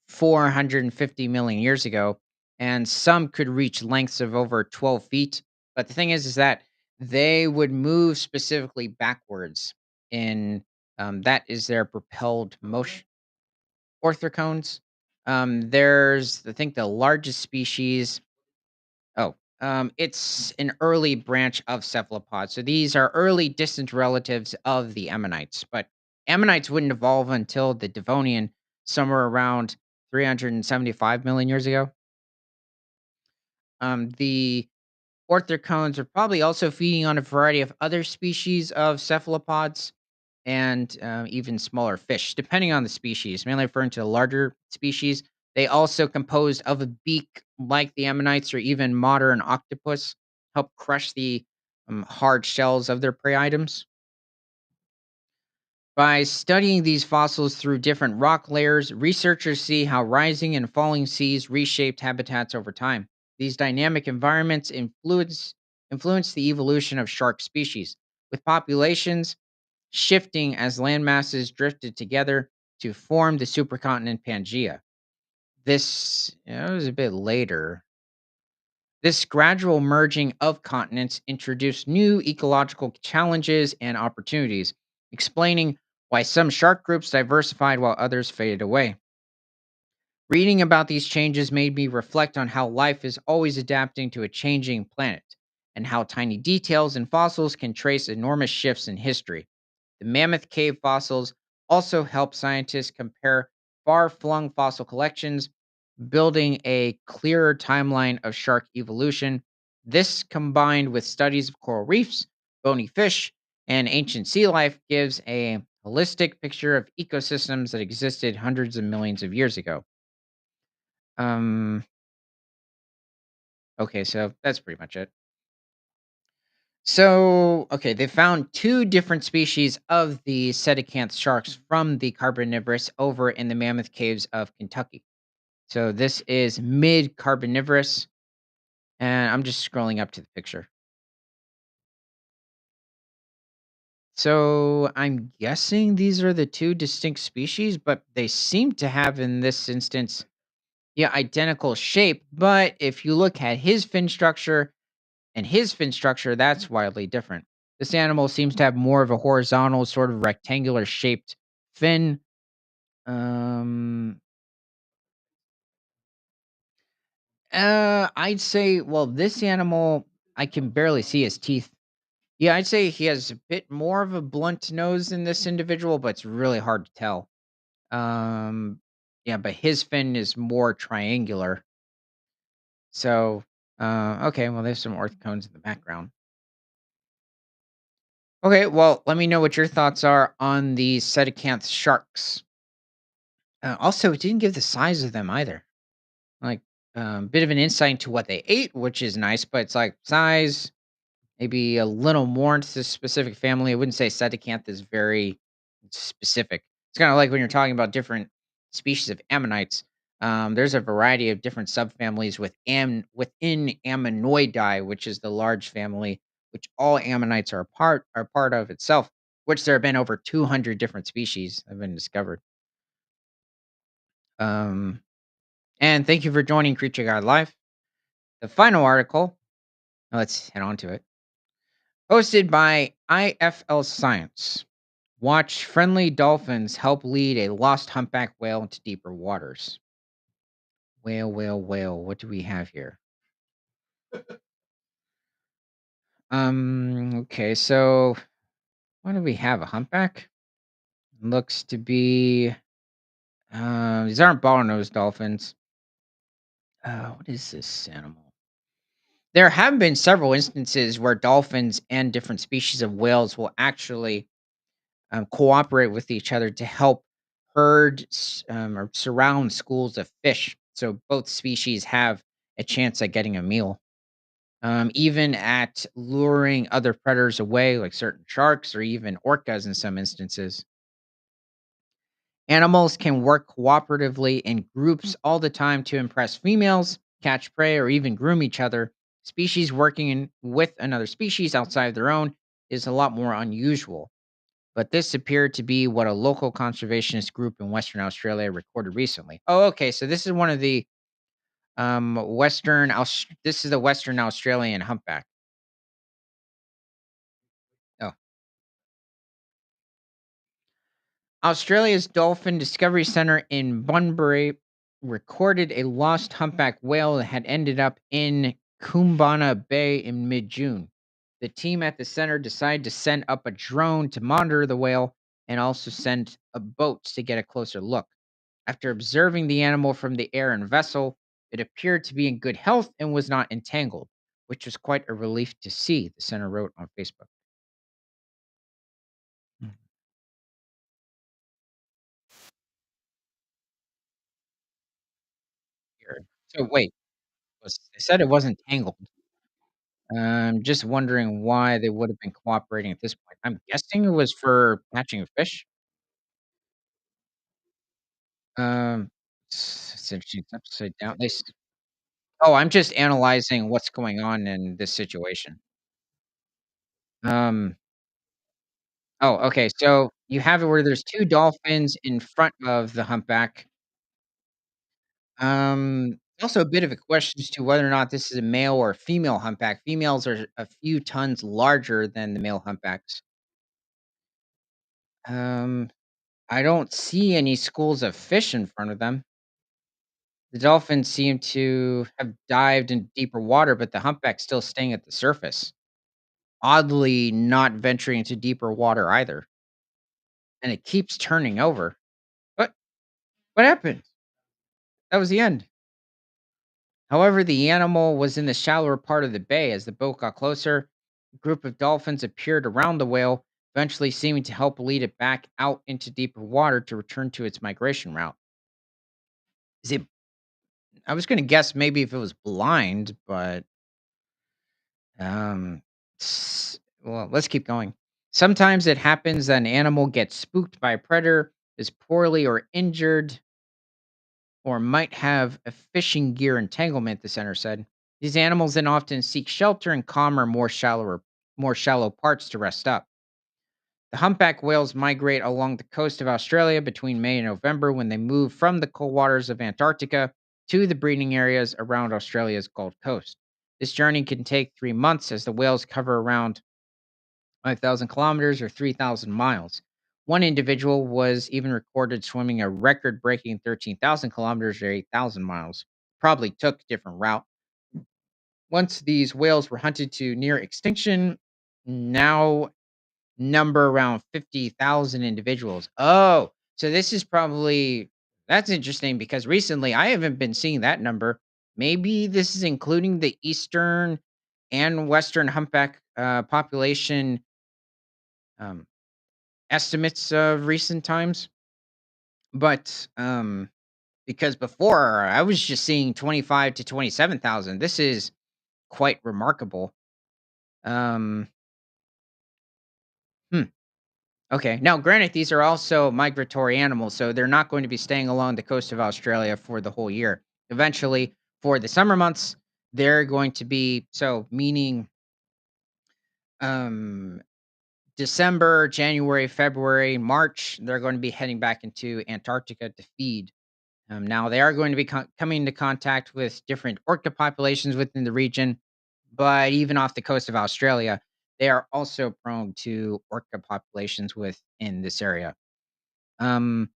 S1: 450 million years ago, and some could reach lengths of over 12 feet. But the thing is that they would move specifically backwards in that is their propelled motion. Orthocones. There's I think the largest species. Oh, it's an early branch of cephalopods. So these are early distant relatives of the ammonites, but ammonites wouldn't evolve until the Devonian, somewhere around 375 million years ago. The orthocones are probably also feeding on a variety of other species of cephalopods and even smaller fish, depending on the species, mainly referring to the larger species. They also composed of a beak like the ammonites or even modern octopus, help crush the hard shells of their prey items. By studying these fossils through different rock layers, researchers see how rising and falling seas reshaped habitats over time. These dynamic environments influence the evolution of shark species, with populations shifting as land masses drifted together to form the supercontinent Pangaea. This was a bit later. This gradual merging of continents introduced new ecological challenges and opportunities, explaining why some shark groups diversified while others faded away. Reading about these changes made me reflect on how life is always adapting to a changing planet, and how tiny details in fossils can trace enormous shifts in history. The Mammoth Cave fossils also help scientists compare far flung fossil collections, building a clearer timeline of shark evolution. This, combined with studies of coral reefs, bony fish, and ancient sea life, gives a holistic picture of ecosystems that existed hundreds of millions of years ago. Um, okay, so that's pretty much it. So, okay, they found two different species of the Cetacanth sharks from the Carboniferous over in the Mammoth Caves of Kentucky. So, this is mid Carboniferous, and I'm just scrolling up to the picture. So, I'm guessing these are the two distinct species, but they seem to have, in this instance, yeah, identical shape. But if you look at his fin structure and his fin structure, that's wildly different. This animal seems to have more of a horizontal, sort of rectangular shaped fin. Um, I'd say, well, this animal, I can barely see his teeth. Yeah, I'd say he has a bit more of a blunt nose than this individual, but it's really hard to tell. Um, yeah, but his fin is more triangular. So, okay, well, there's some orthocones in the background. Okay, well, let me know what your thoughts are on the Cetacanth sharks. Also, it didn't give the size of them either. Like, bit of an insight into what they ate, which is nice, but it's like size, maybe a little more into this specific family. I wouldn't say Cetacanth is very specific. It's kind of like when you're talking about different species of ammonites. There's a variety of different subfamilies within Ammonidae, which is the large family, which all ammonites are part of itself. Which there have been over 200 different species have been discovered. Um, and thank you for joining Creature Guide Live. The final article, let's head on to it. Hosted by IFL Science. Watch friendly dolphins help lead a lost humpback whale into deeper waters. Whale, whale, whale. What do we have here? Okay, so what do we have? A humpback? Looks to be these aren't bottlenose dolphins. What is this animal? There have been several instances where dolphins and different species of whales will actually cooperate with each other to help or surround schools of fish. So both species have a chance at getting a meal. Even at luring other predators away, like certain sharks or even orcas in some instances. Animals can work cooperatively in groups all the time to impress females, catch prey, or even groom each other. Species working with another species outside their own is a lot more unusual. But this appeared to be what a local conservationist group in Western Australia recorded recently. Oh, okay. So this is one of the this is the Western Australian humpback. Oh, Australia's Dolphin Discovery Center in Bunbury recorded a lost humpback whale that had ended up in Koombana Bay in mid June. The team at the center decided to send up a drone to monitor the whale and also send a boat to get a closer look. After observing the animal from the air and vessel, it appeared to be in good health and was not entangled, which was quite a relief to see, the center wrote on Facebook. Mhm. Here. So wait, they said it wasn't tangled. I'm just wondering why they would have been cooperating at this point. I'm guessing it was for catching a fish. It's interesting. It's upside down. Oh, I'm just analyzing what's going on in this situation. Um, oh, okay. So you have it where there's two dolphins in front of the humpback. Also a bit of a question as to whether or not this is a male or a female humpback. Females are a few tons larger than the male humpbacks. Um, I don't see any schools of fish in front of them. The dolphins seem to have dived in deeper water, but the humpback's still staying at the surface. Oddly, not venturing into deeper water either. And it keeps turning over. What? What happened? That was the end. However, the animal was in the shallower part of the bay. As the boat got closer, a group of dolphins appeared around the whale, eventually seeming to help lead it back out into deeper water to return to its migration route. Is it? I was going to guess maybe if it was blind, but um, well, let's keep going. Sometimes it happens that an animal gets spooked by a predator, is poorly or injured, or might have a fishing gear entanglement, the center said. These animals then often seek shelter in calmer, more shallow parts to rest up. The humpback whales migrate along the coast of Australia between May and November when they move from the cold waters of Antarctica to the breeding areas around Australia's Gold Coast. This journey can take 3 months as the whales cover around 5,000 kilometers or 3,000 miles. One individual was even recorded swimming a record breaking 13,000 kilometers or 8,000 miles. Probably took a different route. Once these whales were hunted to near extinction, now number around 50,000 individuals. Oh, so this is probably that's interesting because recently I haven't been seeing that number. Maybe this is including the eastern and western humpback population um, estimates of recent times, but because before I was just seeing 25 to 27,000. This is quite remarkable. Um, hmm. Okay. Now, granted, these are also migratory animals, so they're not going to be staying along the coast of Australia for the whole year. Eventually, for the summer months, they're going to be so meaning um December, January, February, March, they're going to be heading back into Antarctica to feed. Now, they are going to be coming into contact with different orca populations within the region, but even off the coast of Australia, they are also prone to orca populations within this area. Um,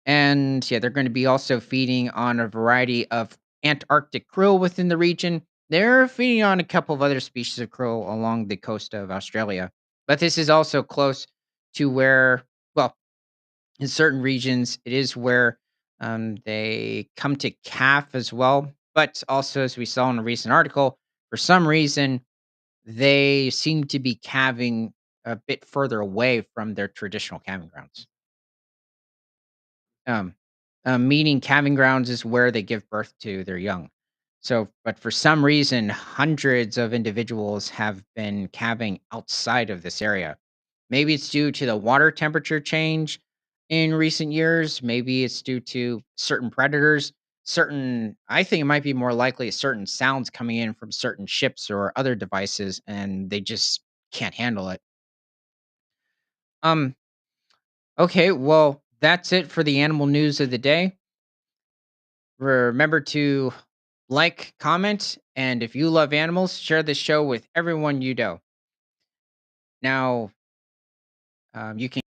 S1: and yeah, they're going to be also feeding on a variety of Antarctic krill within the region. They're feeding on a couple of other species of krill along the coast of Australia. But this is also close to where, well, in certain regions, it is where they come to calf as well. But also, as we saw in a recent article, for some reason, they seem to be calving a bit further away from their traditional calving grounds. Um, Meaning calving grounds is where they give birth to their young. So, but for some reason, hundreds of individuals have been calving outside of this area. Maybe it's due to the water temperature change in recent years. Maybe it's due to certain predators. I think it might be more likely certain sounds coming in from certain ships or other devices, and they just can't handle it. Um, okay, well, that's it for the animal news of the day. Remember to like, comment, and if you love animals, share this show with everyone you know. Now, you can